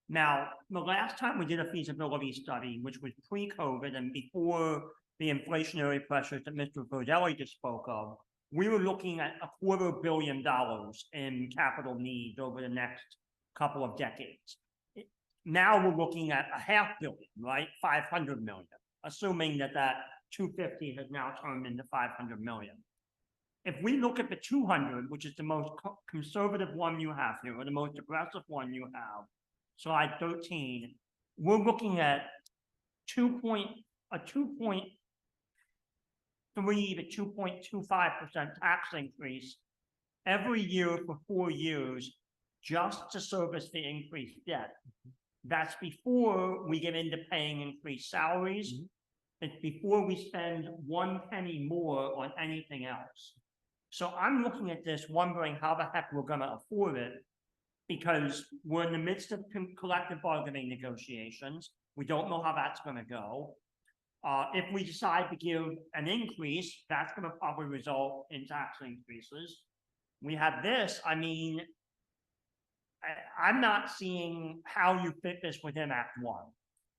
Now, the last time we did a feasibility study, which was pre-COVID and before the inflationary pressures that Mr. Verdelli just spoke of, we were looking at $250 million in capital needs over the next couple of decades. Now we're looking at $500 million, right? 500 million, assuming that 250 has now turned into 500 million. If we look at the 200, which is the most conservative one you have here, or the most aggressive one you have, slide 13, we're looking at a 2.3 to 2.25% tax increase every year for 4 years just to service the increased debt. That's before we get into paying increased salaries. It's before we spend 1 penny more on anything else. So I'm looking at this wondering how the heck we're going to afford it, because we're in the midst of collective bargaining negotiations. We don't know how that's going to go. If we decide to give an increase, that's going to probably result in tax increases. We have this, I mean, I'm not seeing how you fit this within Act 1.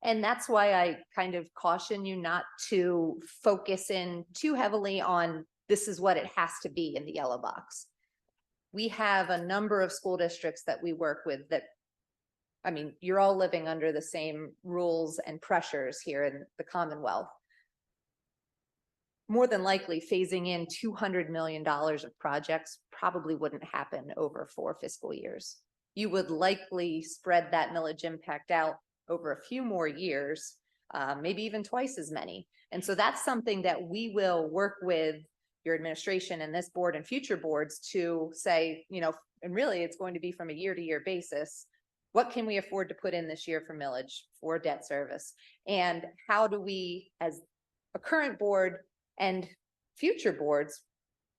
And that's why I kind of caution you not to focus in too heavily on this is what it has to be in the yellow box. We have a number of school districts that we work with that, I mean, you're all living under the same rules and pressures here in the Commonwealth. More than likely, phasing in $200 million of projects probably wouldn't happen over 4 fiscal years. You would likely spread that millage impact out over a few more years, maybe even twice as many. And so that's something that we will work with your administration and this board and future boards to say, you know, and really it's going to be from a year-to-year basis. What can we afford to put in this year for millage, for debt service? And how do we, as a current board and future boards,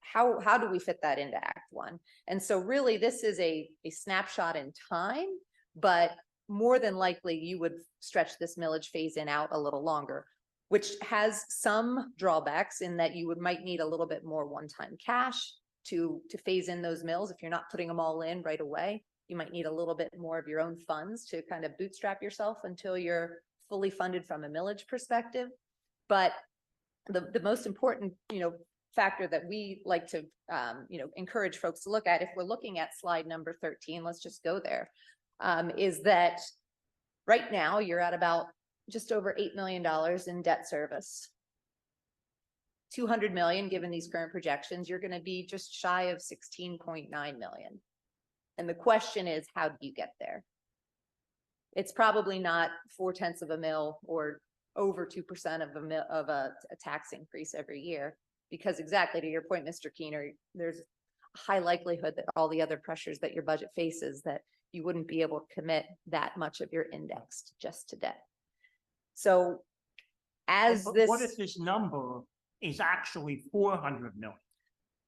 how do we fit that into Act 1? And so really this is a snapshot in time, but more than likely you would stretch this millage phase in out a little longer, which has some drawbacks in that you might need a little bit more one-time cash to phase in those mills. If you're not putting them all in right away, you might need a little bit more of your own funds to kind of bootstrap yourself until you're fully funded from a millage perspective. But the most important, factor that we like to, encourage folks to look at, if we're looking at slide number 13, let's just go there, is that right now you're at about just over $8 million in debt service. 200 million, given these current projections, you're going to be just shy of 16.9 million. And the question is, how do you get there? It's probably not 0.4 of a mil or over 2% of a tax increase every year, because exactly to your point, Mr. Keener, there's a high likelihood that all the other pressures that your budget faces, that you wouldn't be able to commit that much of your index just to debt. So as But this, what if this number is actually 400 million?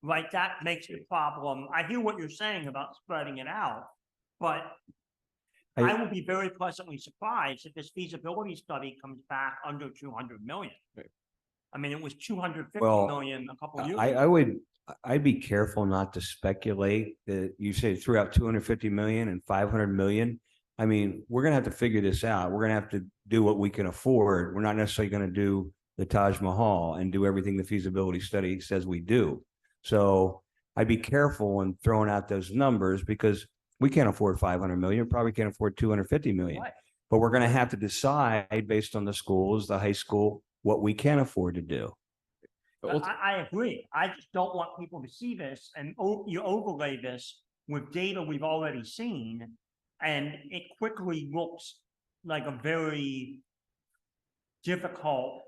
Right, that makes the problem. I hear what you're saying about spreading it out, but I will be very pleasantly surprised if this feasibility study comes back under 200 million. Right. I mean, it was 250 Well, million a couple years I'd ago. be careful not to speculate that you say throughout 250 million and 500 million. I mean, we're going to have to figure this out. We're going to have to do what we can afford. We're not necessarily going to do the Taj Mahal and do everything the feasibility study says we do. So I'd be careful when throwing out those numbers, because we can't afford 500 million, probably can't afford 250 million. Right. But we're going to have to decide based on the schools, the high school, what we can afford to do. I agree. I just don't want people to see this and you overlay this with data we've already seen, and it quickly looks like a very difficult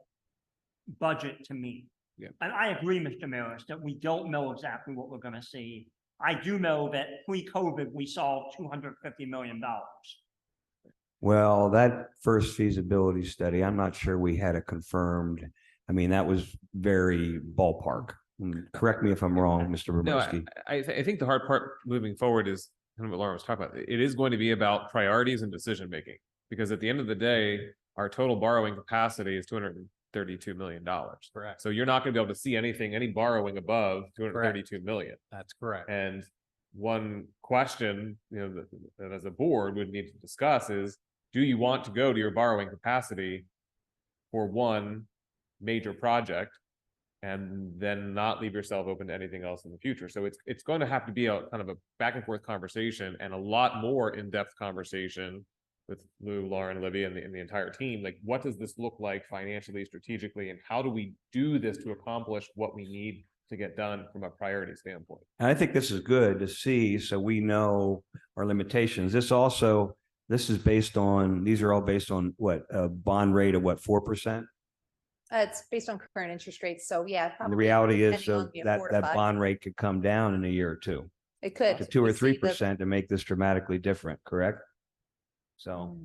budget to meet. Yeah. And I agree, Mr. Maris, that we don't know exactly what we're gonna see. I do know that pre-COVID, we saw $250 million. Well, that first feasibility study, I'm not sure we had it confirmed. I mean, that was very ballpark. Correct me if I'm wrong, Mr. No, Roberski. I think the hard part moving forward is kind of what Lauren was talking about. It is going to be about priorities and decision making. Because at the end of the day, our total borrowing capacity is $232 million. Correct. So you're not gonna be able to see anything, any borrowing above 232 million. That's correct. And one question, that as a board would need to discuss is, do you want to go to your borrowing capacity for one major project and then not leave yourself open to anything else in the future? So it's going to have to be a kind of a back and forth conversation and a lot more in-depth conversation with Lou, Lauren, Olivia, and the entire team. Like, what does this look like financially, strategically, and how do we do this to accomplish what we need to get done from a priority standpoint? And I think this is good to see, so we know our limitations. This is based on, these are all based on what, a bond rate of what, 4%? It's based on current interest rates. So yeah. And the probably reality is, depending so on the that, 4 to that 5. bond rate could come down in a year or two. It could. To 2 or We see the- 3% to make this dramatically different, correct? So,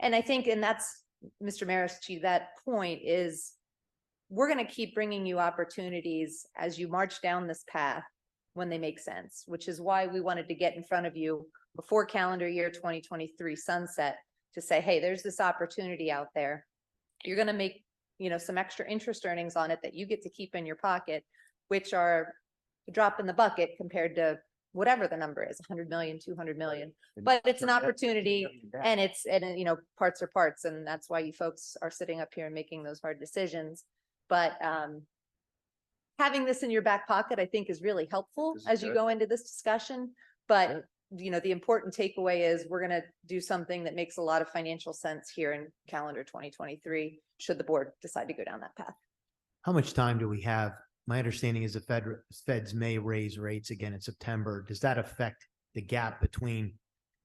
And I think, and that's, Mr. Maris, to that point is, we're going to keep bringing you opportunities as you march down this path when they make sense, which is why we wanted to get in front of you before calendar year 2023 sunset to say, hey, there's this opportunity out there. You're going to make, some extra interest earnings on it that you get to keep in your pocket, which are a drop in the bucket compared to whatever the number is, 100 million, 200 million. But it's an opportunity, and parts are parts, and that's why you folks are sitting up here and making those hard decisions. But having this in your back pocket, I think, is really helpful as you go into this discussion. But the important takeaway is we're going to do something that makes a lot of financial sense here in calendar 2023, should the board decide to go down that path. How much time do we have? My understanding is the feds may raise rates again in September. Does that affect the gap between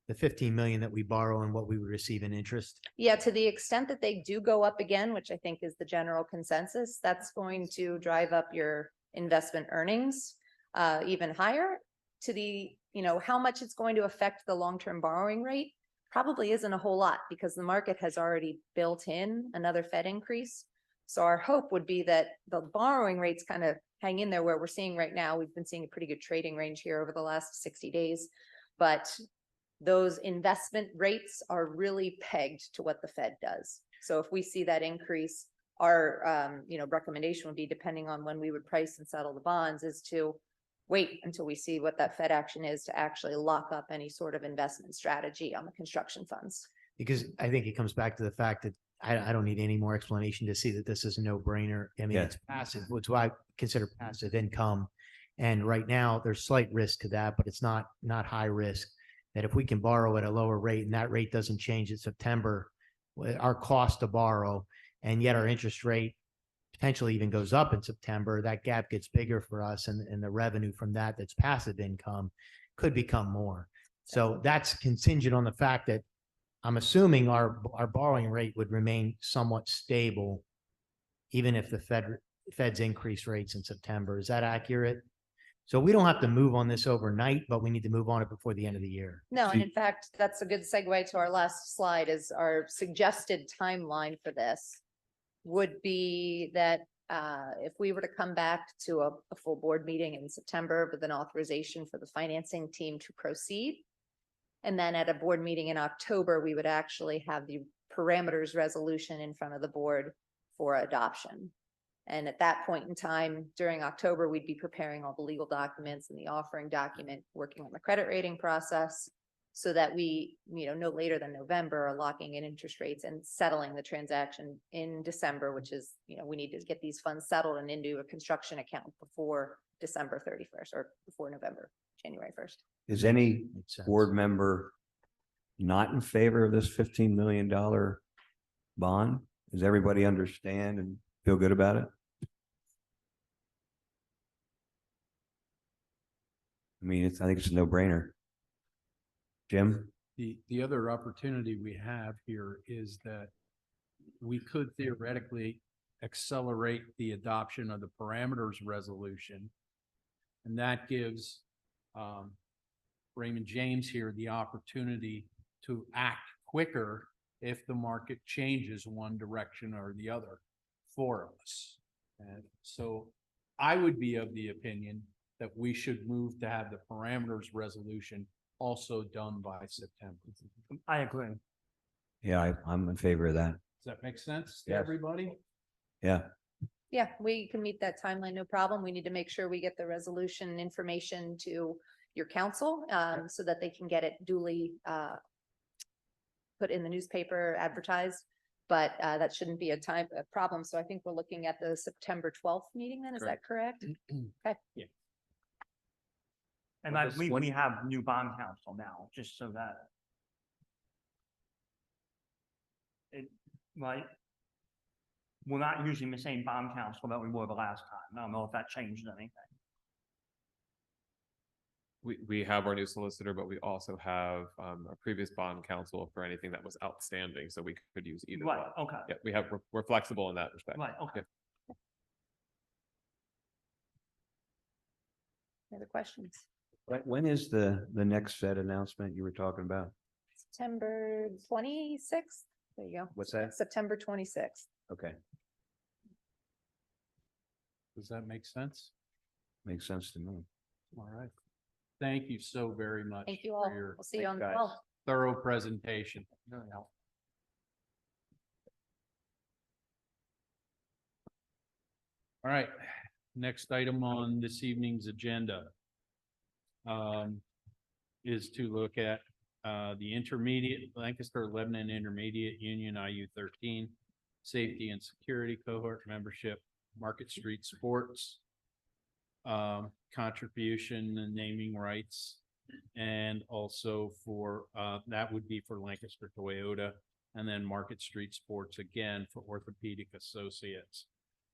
the 15 million that we borrow and what we would receive in interest? Yeah, to the extent that they do go up again, which I think is the general consensus, that's going to drive up your investment earnings even higher. To the, how much it's going to affect the long-term borrowing rate probably isn't a whole lot, because the market has already built in another Fed increase. So our hope would be that the borrowing rates kind of hang in there where we're seeing right now. We've been seeing a pretty good trading range here over the last 60 days, but those investment rates are really pegged to what the Fed does. So if we see that increase, our recommendation would be, depending on when we would price and settle the bonds, is to wait until we see what that Fed action is to actually lock up any sort of investment strategy on the construction funds. Because I think it comes back to the fact that I don't need any more explanation to see that this is a no-brainer. I mean, Yeah. It's passive, which is why I consider passive income. And right now, there's slight risk to that, but it's not high risk. That if we can borrow at a lower rate and that rate doesn't change in September, our cost to borrow, and yet our interest rate potentially even goes up in September, that gap gets bigger for us, and the revenue from that's passive income could become more. So that's contingent on the fact that I'm assuming our borrowing rate would remain somewhat stable, even if the Fed's increase rates in September. Is that accurate? So we don't have to move on this overnight, but we need to move on it before the end of the year. No, and in fact, that's a good segue to our last slide. Is our suggested timeline for this would be that if we were to come back to a full board meeting in September with an authorization for the financing team to proceed, and then at a board meeting in October, we would actually have the parameters resolution in front of the board for adoption. And at that point in time, during October, we'd be preparing all the legal documents and the offering document, working on the credit rating process, so that we, no later than November, are locking in interest rates and settling the transaction in December, which is, we need to get these funds settled and into a construction account before December 31st or before January 1st. is any Makes sense. board member not in favor of this $15 million bond? Does everybody understand and feel good about it? I mean, I think it's a no-brainer. Jim? The other opportunity we have here is that we could theoretically accelerate the adoption of the parameters resolution. And that gives Raymond James here the opportunity to act quicker if the market changes one direction or the other for us. And so I would be of the opinion that we should move to have the parameters resolution also done by September. Does I agree. Yeah, I'm in favor of that. that make sense to Yes. everybody? Yeah. Yeah, we can meet that timeline, no problem. We need to make sure we get the resolution information to your council, so that they can get it duly, put in the newspaper, advertised. But, that shouldn't be a problem. So I think we're looking at the September 12th meeting then, is that correct? Okay. And Well, I this believe one- we have new bond counsel now, just so that. Right? We're not using the same bond counsel that we were the last time. I don't know if that changed anything. We have our new solicitor, but we also have a previous bond counsel for anything that was outstanding, so we could use either one. Right, okay, Yeah, we're flexible in that respect. right, okay. Any other questions? When is the next Fed announcement you were talking about? September 26th? There you go. What's that? September 26th. Okay, Does that make sense? makes sense to me. All right. Thank you so very much. Thank you for all. your We'll see you on the guys. 12th. thorough presentation. All right, next item on this evening's agenda is to look at the intermediate Lancaster Lebanon Intermediate Union IU 13 Safety and Security Cohort Membership, Market Street Sports contribution and naming rights. And also for, that would be for Lancaster Toyota, and then Market Street Sports again for Orthopedic Associates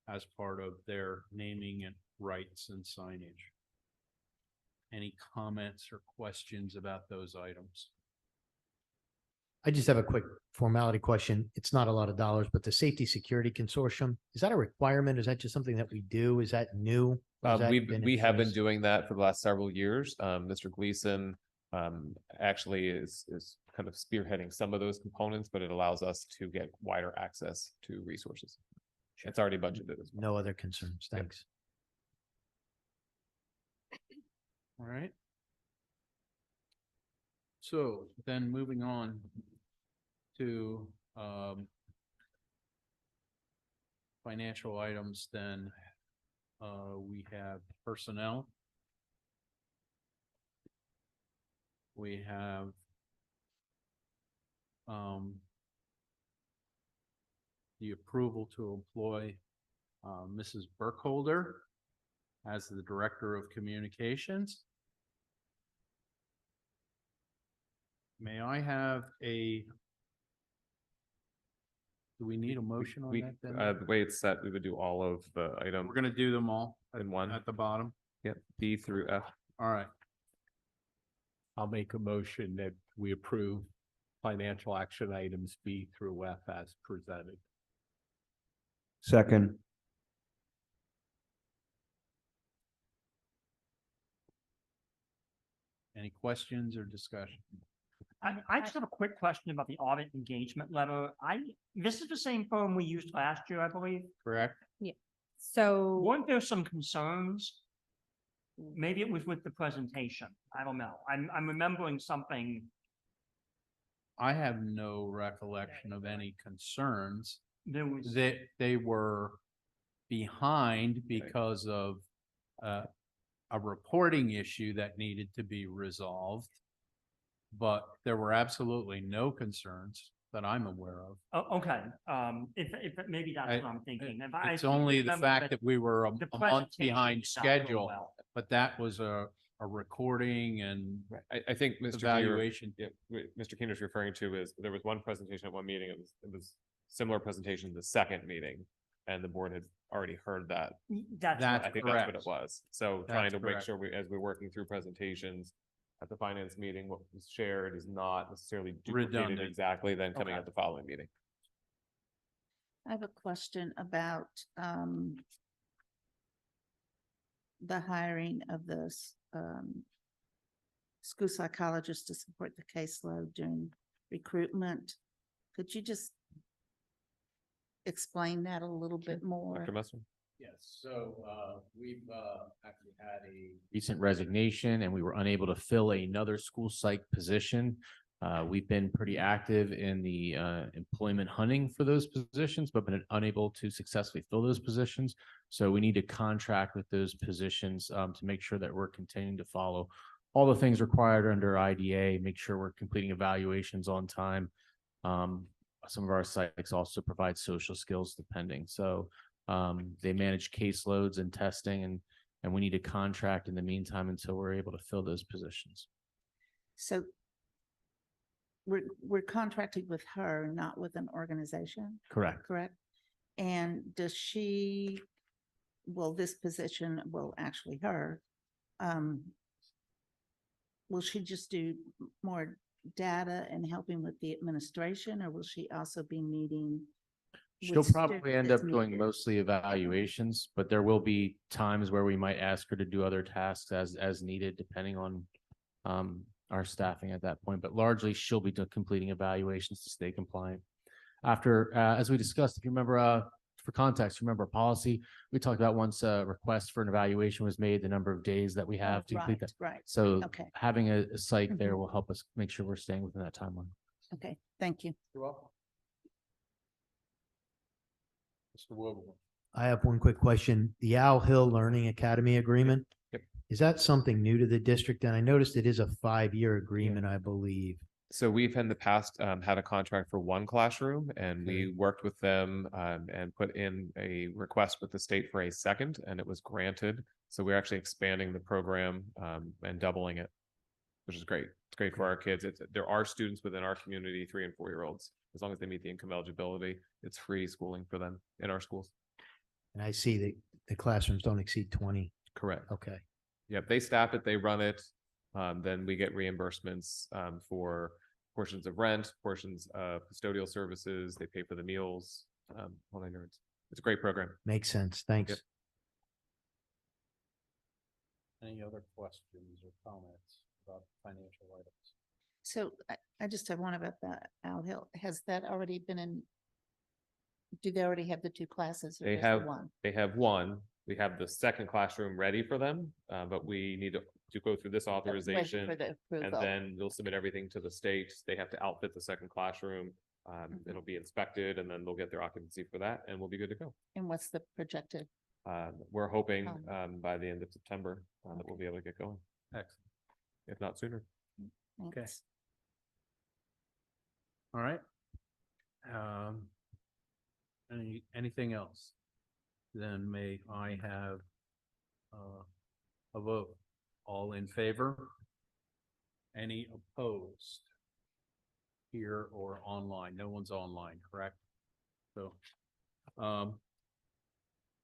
as part of their naming and rights and signage. Any comments or questions about those items? I just have a quick formality question. It's not a lot of dollars, but the Safety Security Consortium, is that a requirement? Is that just something that we do? Is that new? Or has that We been have been enforced? doing that for the last several years. Mr. Gleason actually is kind of spearheading some of those components, but it allows us to get wider access to resources. It's already budgeted as well. No other concerns. Yep. Thanks. All right. So then moving on to financial items, then we have personnel. We have the approval to employ Mrs. Burkholder as the Director of Communications. May I have do we need a motion on We, that then? the way it's set, we would do all of the items We're gonna do them all in one. at the bottom. Yep, B through F. All right. I'll make a motion that we approve financial action items B through F as presented. Second, Any questions or discussion? I just have a quick question about the audit engagement letter. This is the same firm we used last year, I believe. Correct? So Weren't there some concerns? Maybe it was with the presentation. I don't know. I'm remembering something. I have no recollection of any concerns There was. that they were behind because of a reporting issue that needed to be resolved. But there were absolutely no concerns that I'm aware of. Oh, okay. If maybe that's what I'm thinking. If I It's only the remember fact that we were a the a month presentation behind did not go schedule, well. but that was a recording and I think Mr. evaluation. Mr. Keener's referring to is there was one presentation at one meeting. It was similar presentation the second meeting. And the board had already heard that. That's That's I think correct. that's what it was. So trying That's to make correct. sure as we're working through presentations at the finance meeting, what was shared is not necessarily duplicated Redundant. exactly then coming Okay. at the following meeting. I have a question about the hiring of this school psychologist to support the caseload during recruitment. Could you just explain that a little bit more? Dr. Messer? Yes, so we've actually had a recent resignation and we were unable to fill another school psych position. We've been pretty active in the employment hunting for those positions, but been unable to successfully fill those positions. So we need to contract with those positions to make sure that we're continuing to follow all the things required under IDA, make sure we're completing evaluations on time. Some of our sites also provide social skills depending. So they manage caseloads and testing, and we need to contract in the meantime until we're able to fill those positions. So we're contracted with her, not with an organization, Correct. correct? And does she, well, this position, well, actually her, will she just do more data and helping with the administration, or will she also be meeting? She'll with probably end students up as doing needed? mostly evaluations, but there will be times where we might ask her to do other tasks as needed, depending on our staffing at that point. But largely, she'll be completing evaluations to stay compliant. After, as we discussed, if you remember, for context, remember our policy, we talked about once a request for an evaluation was made, the number of days that we have to complete that. Right, So okay, having a site there Mhm. will help us make sure we're staying within that timeline. okay, thank you. You're welcome. Mr. Wilbur. I have one quick question. The Owl Hill Learning Academy agreement? Yep. Is that something new to the district? And I noticed it is a 5-year agreement, I believe. So we've in the past had a contract for one classroom and we worked with them and put in a request with the state for a second, and it was granted. So we're actually expanding the program and doubling it, which is great. It's great for our kids. There are students within our community, 3 and 4-year-olds, as long as they meet the income eligibility, it's free schooling for them in our schools. And I see that the classrooms don't exceed 20. Correct. Okay. Yep, they staff it, they run it. Then we get reimbursements for portions of rent, portions of custodial services. They pay for the meals. All 9 yards. It's a great program. Makes sense. Thanks. Yep. Any other questions or comments about financial items? So I just have one about the Owl Hill. Has that already been in? Do they already have the 2 classes? Or They just the have one? They have one. We have the second classroom ready for them, but we need to go through this Waiting authorization. for the And approval. then we'll submit everything to the state. They have to outfit the second classroom. It'll be inspected and then they'll get their occupancy for that and we'll be good to go. And what's the projected? We're hoping Um, by the end of September that we'll be able to get going, Excellent. if not sooner. Okay. Thanks. All right. Anything else? Then may I have a vote? All in favor? Any opposed? Here or online? No one's online, correct? So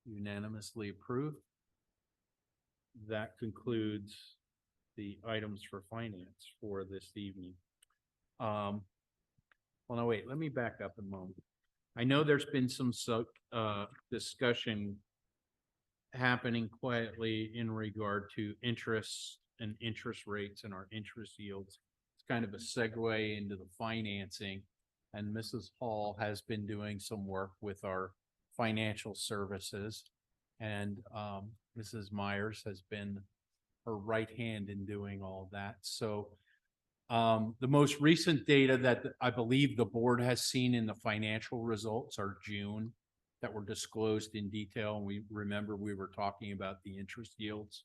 unanimously approved. That concludes the items for finance for this evening. Well, no, wait, let me back up a moment. I know there's been some discussion happening quietly in regard to interest and interest rates and our interest yields. It's kind of a segue into the financing. And Mrs. Hall has been doing some work with our financial services. And Mrs. Myers has been her right hand in doing all that. So the most recent data that I believe the board has seen in the financial results are June that were disclosed in detail. And we remember we were talking about the interest yields.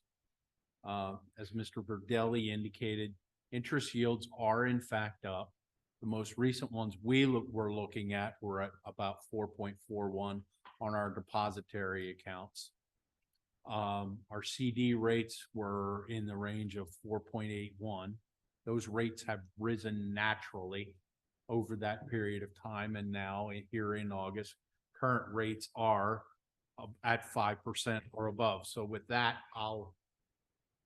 As Mr. Verdelli indicated, interest yields are in fact up. The most recent ones we were looking at were at about 4.41 on our depository accounts. Our CD rates were in the range of 4.81. Those rates have risen naturally over that period of time. And now here in August, current rates are at 5% or above. So with that, I'll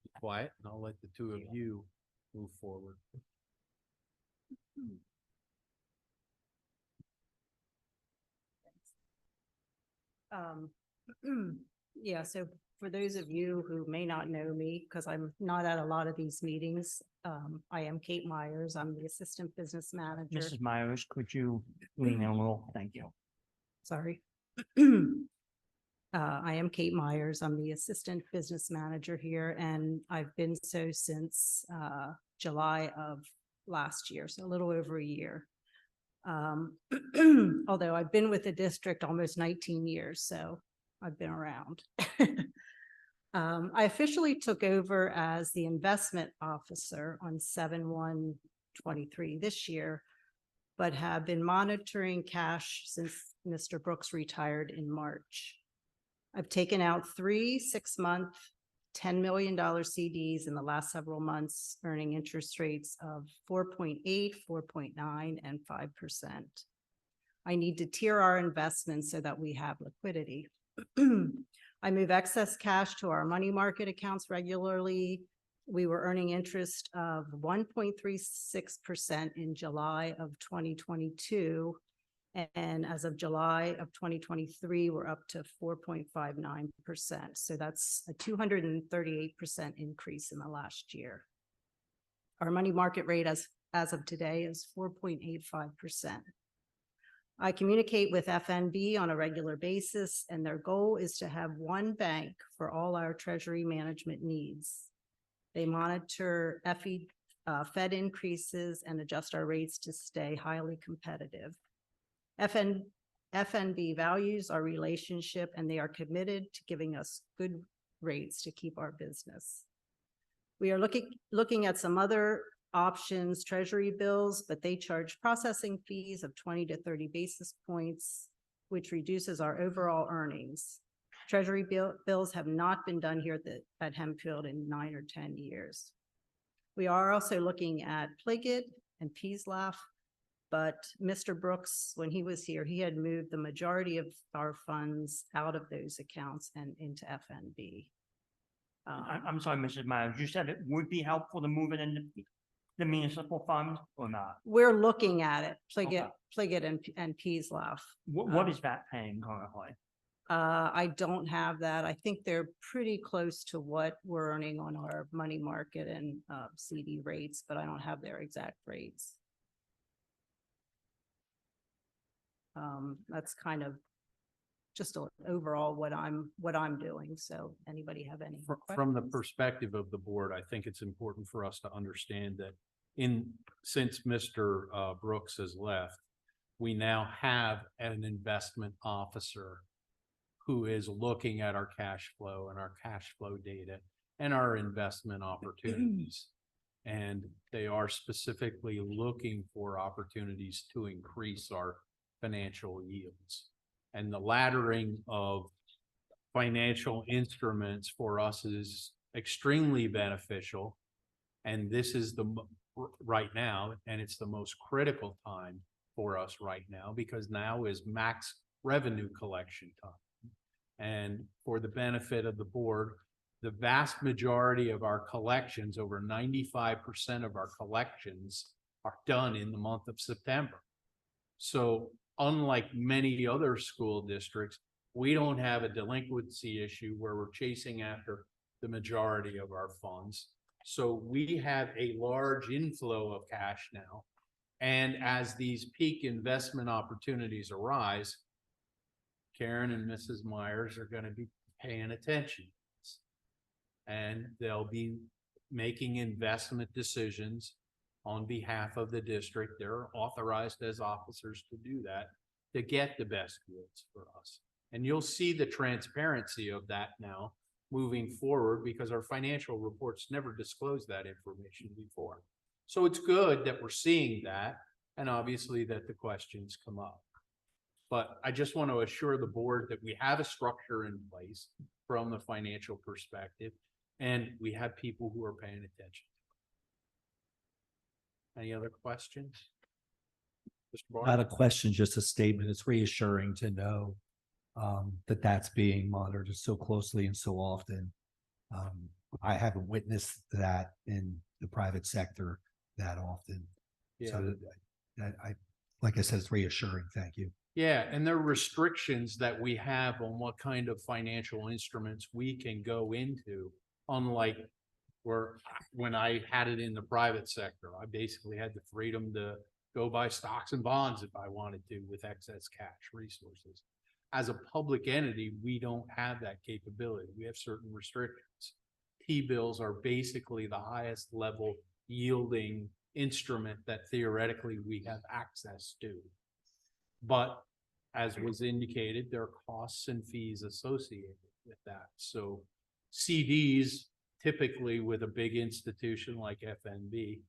be quiet and I'll let the two of you move forward. Yeah, so for those of you who may not know me, because I'm not at a lot of these meetings, I am Kate Myers. I'm the Assistant Business Manager. Mrs. Myers, could you lean in a little? Thank you. Sorry. I am Kate Myers. I'm the Assistant Business Manager here, and I've been so since July of last year, so a little over a year. Although I've been with the district almost 19 years, so I've been around. I officially took over as the investment officer on 7/1/23 this year, but have been monitoring cash since Mr. Brooks retired in March. I've taken out 3 6-month, $10 million CDs in the last several months, earning interest rates of 4.8, 4.9, and 5%. I need to tier our investments so that we have liquidity. I move excess cash to our money market accounts regularly. We were earning interest of 1.36% in July of 2022. And as of July of 2023, we're up to 4.59%. So that's a 238% increase in the last year. Our money market rate as of today is 4.85%. I communicate with FNB on a regular basis, and their goal is to have one bank for all our treasury management needs. They monitor Fed increases and adjust our rates to stay highly competitive. FNB values our relationship, and they are committed to giving us good rates to keep our business. We are looking at some other options, treasury bills, but they charge processing fees of 20 to 30 basis points, which reduces our overall earnings. Treasury bills have not been done here at Hempfield in 9 or 10 years. We are also looking at Pliget and Peaslaf, but Mr. Brooks, when he was here, he had moved the majority of our funds out of those accounts and into FNB. I'm sorry, Mrs. Myers, you said it would be helpful to move it in the municipal fund or not? We're looking at it, Pliget Okay. and Peaslaf. What is that paying currently? I don't have that. I think they're pretty close to what we're earning on our money market and CD rates, but I don't have their exact rates. That's kind of just overall what I'm doing. So anybody have any From the questions? perspective of the board, I think it's important for us to understand that since Mr. Brooks has left, we now have an investment officer who is looking at our cash flow and our cash flow data and our investment opportunities. And they are specifically looking for opportunities to increase our financial yields. And the laddering of financial instruments for us is extremely beneficial. And this is right now, and it's the most critical time for us right now, because now is max revenue collection time. And for the benefit of the board, the vast majority of our collections, over 95% of our collections, are done in the month of September. So unlike many other school districts, we don't have a delinquency issue where we're chasing after the majority of our funds. So we have a large inflow of cash now. And as these peak investment opportunities arise, Karen and Mrs. Myers are going to be paying attention. And they'll be making investment decisions on behalf of the district. They're authorized as officers to do that, to get the best yields for us. And you'll see the transparency of that now moving forward, because our financial reports never disclosed that information before. So it's good that we're seeing that, and obviously that the questions come up. But I just want to assure the board that we have a structure in place from the financial perspective, and we have people who are paying attention. Any other questions? Mr. Not a Barr? question, just a statement. It's reassuring to know that that's being monitored so closely and so often. I haven't witnessed that in the private sector that often. Yeah. So I like I said, it's reassuring. Thank you. Yeah, and there are restrictions that we have on what kind of financial instruments we can go into, unlike when I had it in the private sector, I basically had the freedom to go buy stocks and bonds if I wanted to with excess cash resources. As a public entity, we don't have that capability. We have certain restrictions. T-bills are basically the highest level yielding instrument that theoretically we have access to. But as was indicated, there are costs and fees associated with that. So CDs, typically with a big institution like FNB,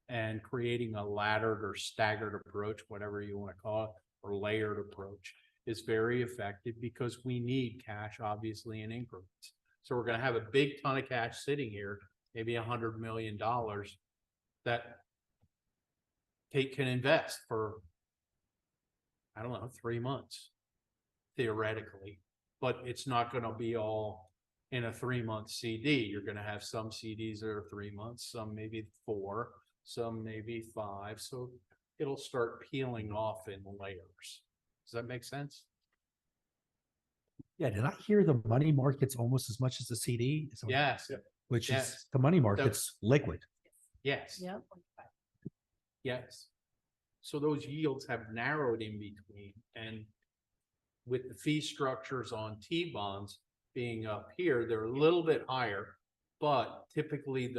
and creating a laddered or staggered approach, whatever you want to call it, or layered approach, is very effective because we need cash, obviously, in increments. So we're going to have a big ton of cash sitting here, maybe $100 million that Kate can invest for, I don't know, 3 months, theoretically, but it's not going to be all in a 3-month CD. You're going to have some CDs that are 3 months, some maybe 4, some maybe 5. So it'll start peeling off in layers. Does that make sense? Yeah, did I hear the money market's almost as much as the CD? Yes. Which Yes. is, the money market's liquid. Yes. Yep. Yes. So those yields have narrowed in between, and with the fee structures on T-bonds being up here, they're a little bit higher, but typically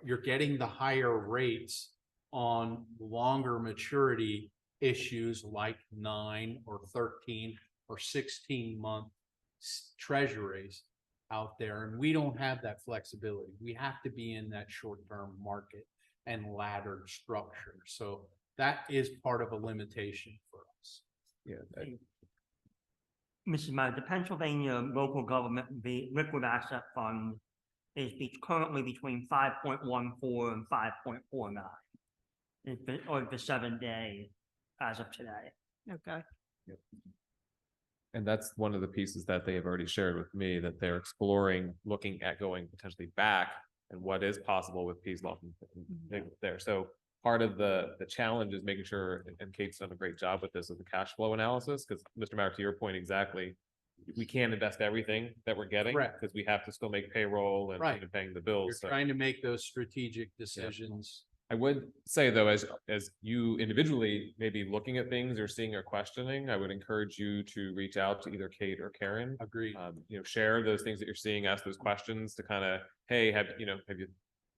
you're getting the higher rates on longer maturity issues like 9 or 13 or 16-month treasuries out there. And we don't have that flexibility. We have to be in that short-term market and laddered structure. So that is part of a limitation for us. Yeah. Mrs. Meyer, the Pennsylvania local government, the liquid asset fund is currently between 5.14 and 5.49. It's been, or the 7-day as of today. Okay. And that's one of the pieces that they have already shared with me, that they're exploring, looking at going potentially back and what is possible with Pease Law there. So part of the challenge is making sure, and Kate's done a great job with this, is the cash flow analysis, because Mr. Mauer, to your point exactly, we can't invest everything that we're getting because we have to still make payroll and Right. paying the bills. You're trying to make those strategic decisions. I would say though, as you individually may be looking at things or seeing or questioning, I would encourage you to reach out to either Kate or Karen. Agreed. Share those things that you're seeing, ask those questions to kind of, hey, have you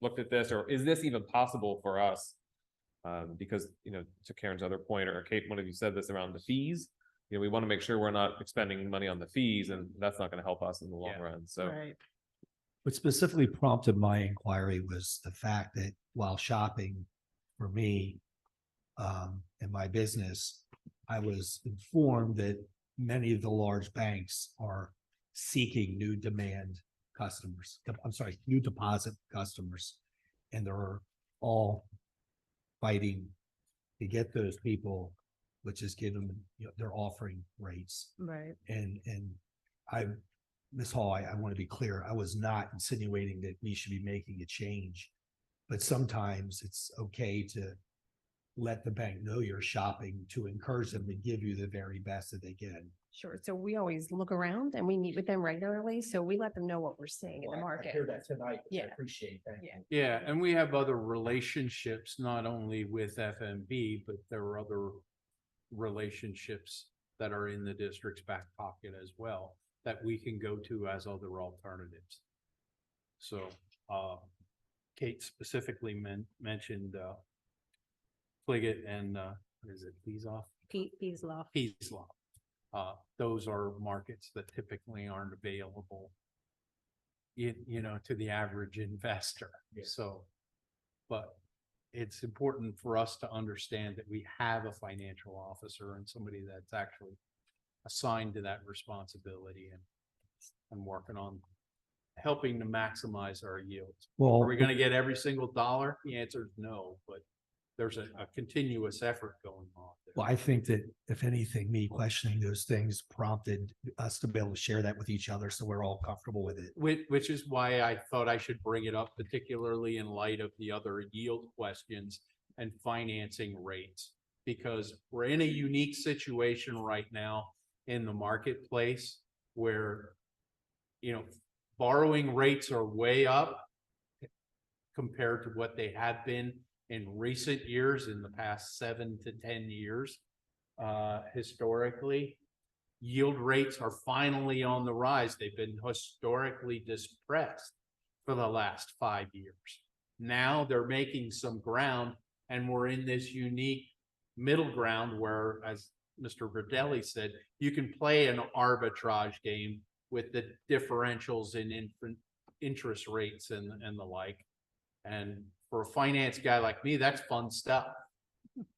looked at this, or is this even possible for us? Because, to Karen's other point, or Kate, one of you said this around the fees, we want to make sure we're not expending money on the fees, and that's not going to help us in the long run. So. Right. What specifically prompted my inquiry was the fact that while shopping for me and my business, I was informed that many of the large banks are seeking new deposit customers, and they're all fighting to get those people, which is give them, their offering rates. Right. And Ms. Hall, I want to be clear. I was not insinuating that we should be making a change, but sometimes it's okay to let the bank know you're shopping, to encourage them to give you the very best that they can. Sure. So we always look around and we meet with them regularly. So we let them know what we're seeing in the market. that tonight. Yeah. Appreciate that. Yeah. Yeah, and we have other relationships, not only with FMB, but there are other relationships that are in the district's back pocket as well, that we can go to as other alternatives. So, Kate specifically mentioned, Pliget and, what is it, Peasoff? Peaslaw. Peaslaw. Those are markets that typically aren't available, to the average investor. Yeah. So, but it's important for us to understand that we have a financial officer and somebody that's actually assigned to that responsibility and working on helping to maximize our yields. Well, Are we going to get every single dollar? The answer is no, but there's a continuous effort going on there. Well, I think that if anything, me questioning those things prompted us to be able to share that with each other, so we're all comfortable with it. Which is why I thought I should bring it up, particularly in light of the other yield questions and financing rates. because we're in a unique situation right now in the marketplace where, you know, borrowing rates are way up compared to what they have been in recent years, in the past 7 to 10 years. Historically, yield rates are finally on the rise. They've been historically depressed for the last 5 years. Now they're making some ground, and we're in this unique middle ground where, as Mr. Verdelli said, you can play an arbitrage game with the differentials in interest rates and the like. And for a finance guy like me, that's fun stuff.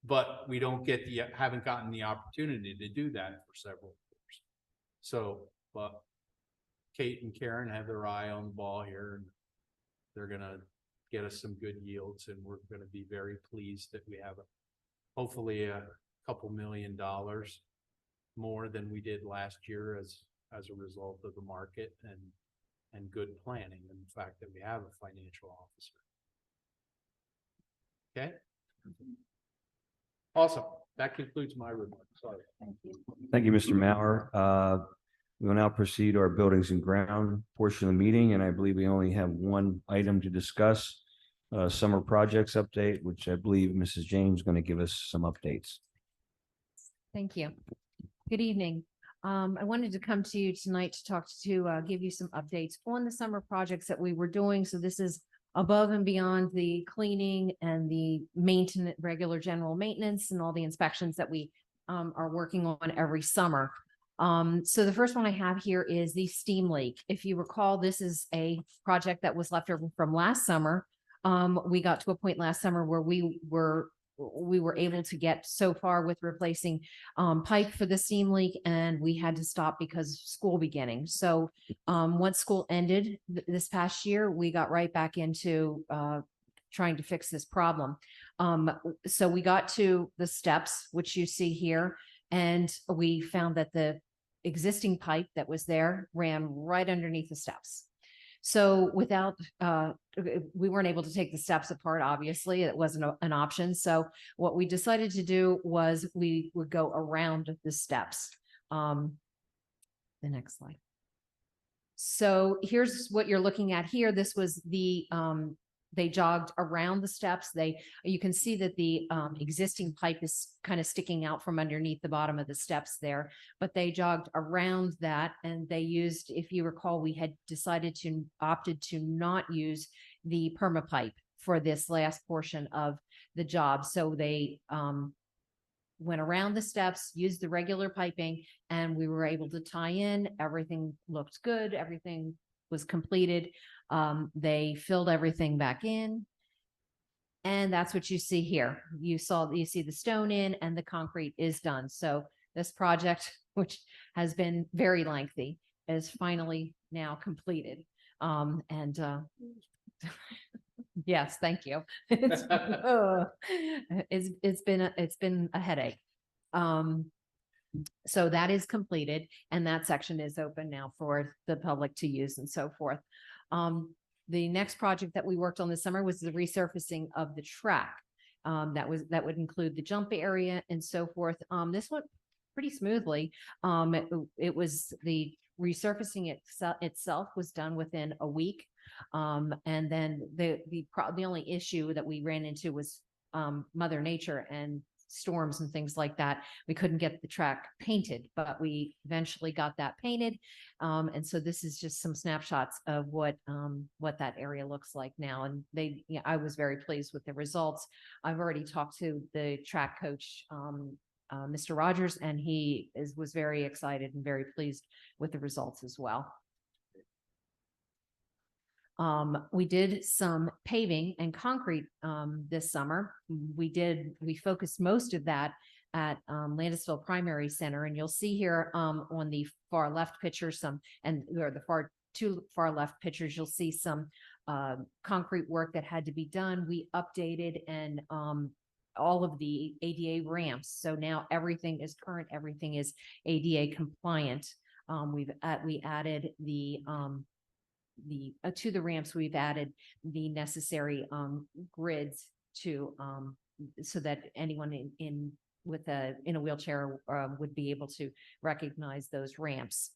But we don't get haven't gotten the opportunity to do that for several years. So, but Kate and Karen have their eye on the ball here, and they're gonna get us some good yields, and we're gonna be very pleased that we have hopefully a couple $1 million more than we did last year as a result of the market and good planning, and the fact that we have a financial officer. Okay. Awesome. That concludes my remarks. Sorry. Thank you. Thank you, Mr. Mauer. We will now proceed to our buildings and ground portion of the meeting, and I believe we only have one item to discuss. Summer projects update, which I believe Mrs. James is going to give us some updates. Thank you. Good evening. I wanted to come to you tonight to give you some updates on the summer projects that we were doing. So this is above and beyond the cleaning and the maintenance, regular general maintenance, and all the inspections that we are working on every summer. So the first one I have here is the steam leak. If you recall, this is a project that was left over from last summer. We got to a point last summer where we were able to get so far with replacing pipe for the steam leak, and we had to stop because of school beginning. So once school ended this past year, we got right back into trying to fix this problem. So we got to the steps, which you see here, and we found that the existing pipe that was there ran right underneath the steps. So without, we weren't able to take the steps apart, obviously, it wasn't an option. So what we decided to do was we would go around the steps. The next slide. So here's what you're looking at here. This was the, they jogged around the steps. You can see that the existing pipe is kind of sticking out from underneath the bottom of the steps there, but they jogged around that, and they used, if you recall, we had opted to not use the perma pipe for this last portion of the job. So they went around the steps, used the regular piping, and we were able to tie in. Everything looked good. Everything was completed. They filled everything back in, and that's what you see here. You see the stone in, and the concrete is done. So this project, which has been very lengthy, is finally now completed. Yes, thank you. It's been a headache. So that is completed, and that section is open now for the public to use and so forth. The next project that we worked on this summer was the resurfacing of the track. That would include the jump area and so forth. This went pretty smoothly. It was the resurfacing itself was done within a week. And then the only issue that we ran into was Mother Nature and storms and things like that. We couldn't get the track painted, but we eventually got that painted. And so this is just some snapshots of what that area looks like now. And I was very pleased with the results. I've already talked to the track coach, Mr. Rogers, and he was very excited and very pleased with the results as well. We did some paving and concrete this summer. We focused most of that at Landisville Primary Center, and you'll see here on the far left picture two far left pictures, you'll see some concrete work that had to be done. We updated and all of the ADA ramps, so now everything is current, everything is ADA compliant. We added to the ramps, we've added the necessary grids to so that anyone in with in a wheelchair, would be able to recognize those ramps.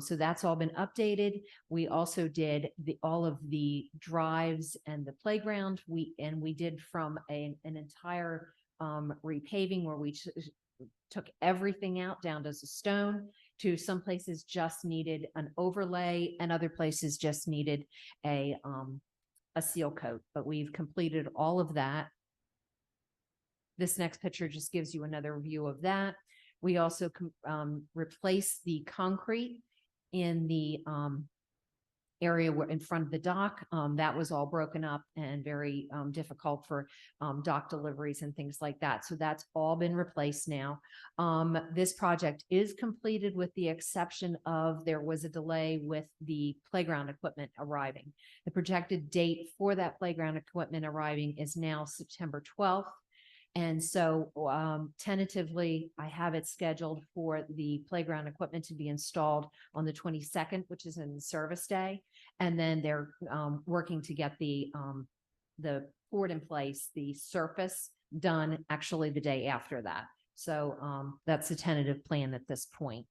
So that's all been updated. We also did all of the drives and the playground. We did from an entire repaving where we took everything out down to stone, to some places just needed an overlay and other places just needed a seal coat, but we've completed all of that. This next picture just gives you another view of that. We also replaced the concrete in the area where in front of the dock. That was all broken up and very difficult for dock deliveries and things like that. So that's all been replaced now. This project is completed with the exception of there was a delay with the playground equipment arriving. The projected date for that playground equipment arriving is now September 12th. And so tentatively, I have it scheduled for the playground equipment to be installed on the 22nd, which is in service day. And then they're working to get the board in place, the surface done actually the day after that. So that's the tentative plan at this point.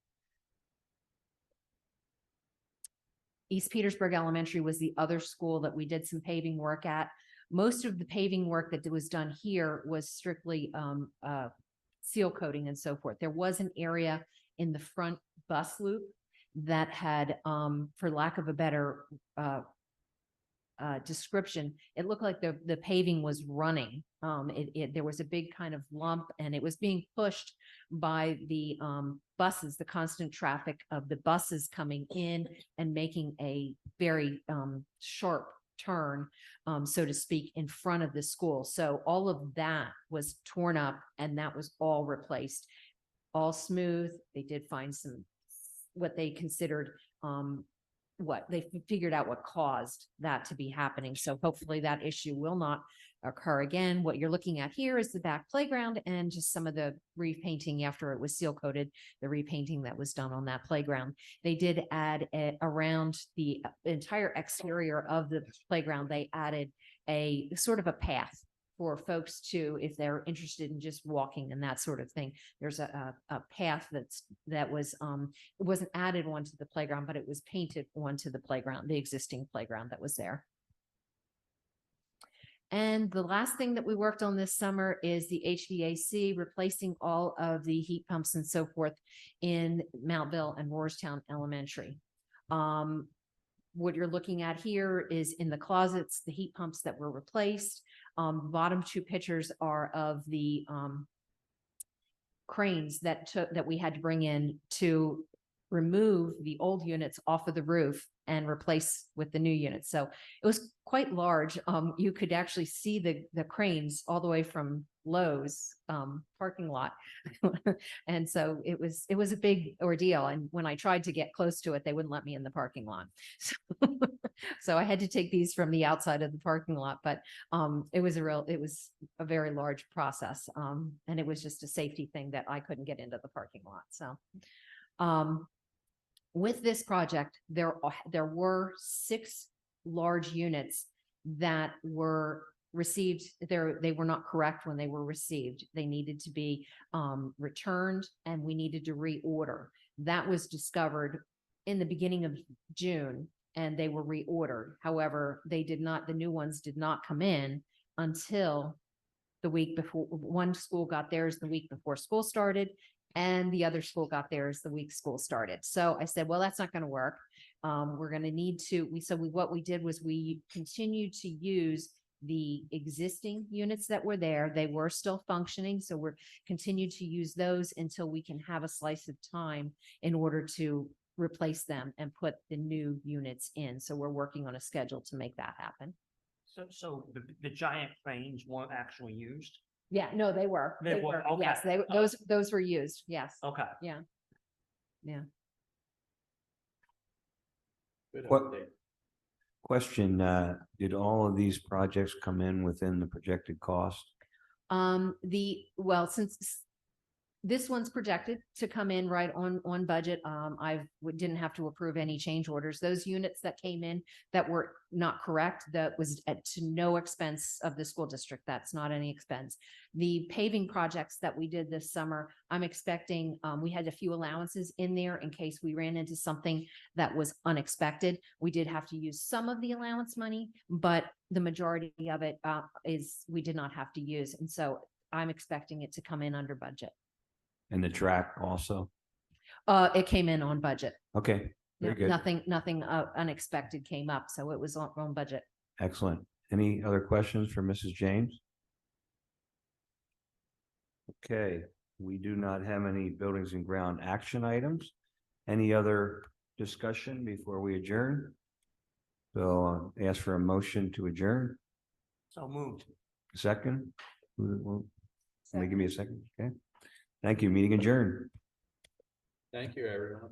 East Petersburg Elementary was the other school that we did some paving work at. Most of the paving work that was done here was strictly seal coating and so forth. There was an area in the front bus loop that had, for lack of a better description, it looked like the paving was running. There was a big kind of lump and it was being pushed by the buses, the constant traffic of the buses coming in and making a very sharp turn, so to speak, in front of the school. So all of that was torn up and that was all replaced, all smooth. They did find some, what they considered, they figured out what caused that to be happening. So hopefully that issue will not occur again. What you're looking at here is the back playground and just some of the repainting after it was seal coated, the repainting that was done on that playground. They did add around the entire exterior of the playground, they added a sort of a path for folks to, if they're interested in just walking and that sort of thing. There's a path that was, it wasn't added onto the playground, but it was painted onto the playground, the existing playground that was there. And the last thing that we worked on this summer is the HVAC, replacing all of the heat pumps and so forth in Mountville and Morristown Elementary. What you're looking at here is in the closets, the heat pumps that were replaced. Bottom two pictures are of the cranes that we had to bring in to remove the old units off of the roof and replace with the new units. So it was quite large. You could actually see the cranes all the way from Lowe's parking lot. And so it was a big ordeal. And when I tried to get close to it, they wouldn't let me in the parking lot. So I had to take these from the outside of the parking lot, but it was a very large process. And it was just a safety thing that I couldn't get into the parking lot. So with this project, there were 6 large units that were received. They were not correct when they were received. They needed to be returned and we needed to reorder. That was discovered in the beginning of June and they were reordered. However, the new ones did not come in until the week before. One school got theirs the week before school started and the other school got theirs the week school started. So I said, well, that's not going to work. We're going to need to, what we did was we continued to use the existing units that were there. They were still functioning. So we're continued to use those until we can have a slice of time in order to replace them and put the new units in. So we're working on a schedule to make that happen. So the giant cranes weren't actually used? Yeah, no, they were. They were, okay. Yes, those were used. Yes. Okay. Yeah. Yeah. Question, did all of these projects come in within the projected cost? Since this one's projected to come in right on budget. Didn't have to approve any change orders. Those units that came in that were not correct, that was at to no expense of the school district. That's not any expense. The paving projects that we did this summer, I'm expecting, we had a few allowances in there in case we ran into something that was unexpected. We did have to use some of the allowance money, but the majority of it we did not have to use. And so I'm expecting it to come in under budget. And the track also? It came in on budget. Okay, very good. Nothing unexpected came up, so it was on budget. Excellent. Any other questions for Mrs. James? Okay, we do not have any buildings and ground action items. Any other discussion before we adjourn? So I'll ask for a motion to adjourn. So moved. Second? Somebody give me a second, okay? Thank you. Meeting adjourned. Thank you, everyone.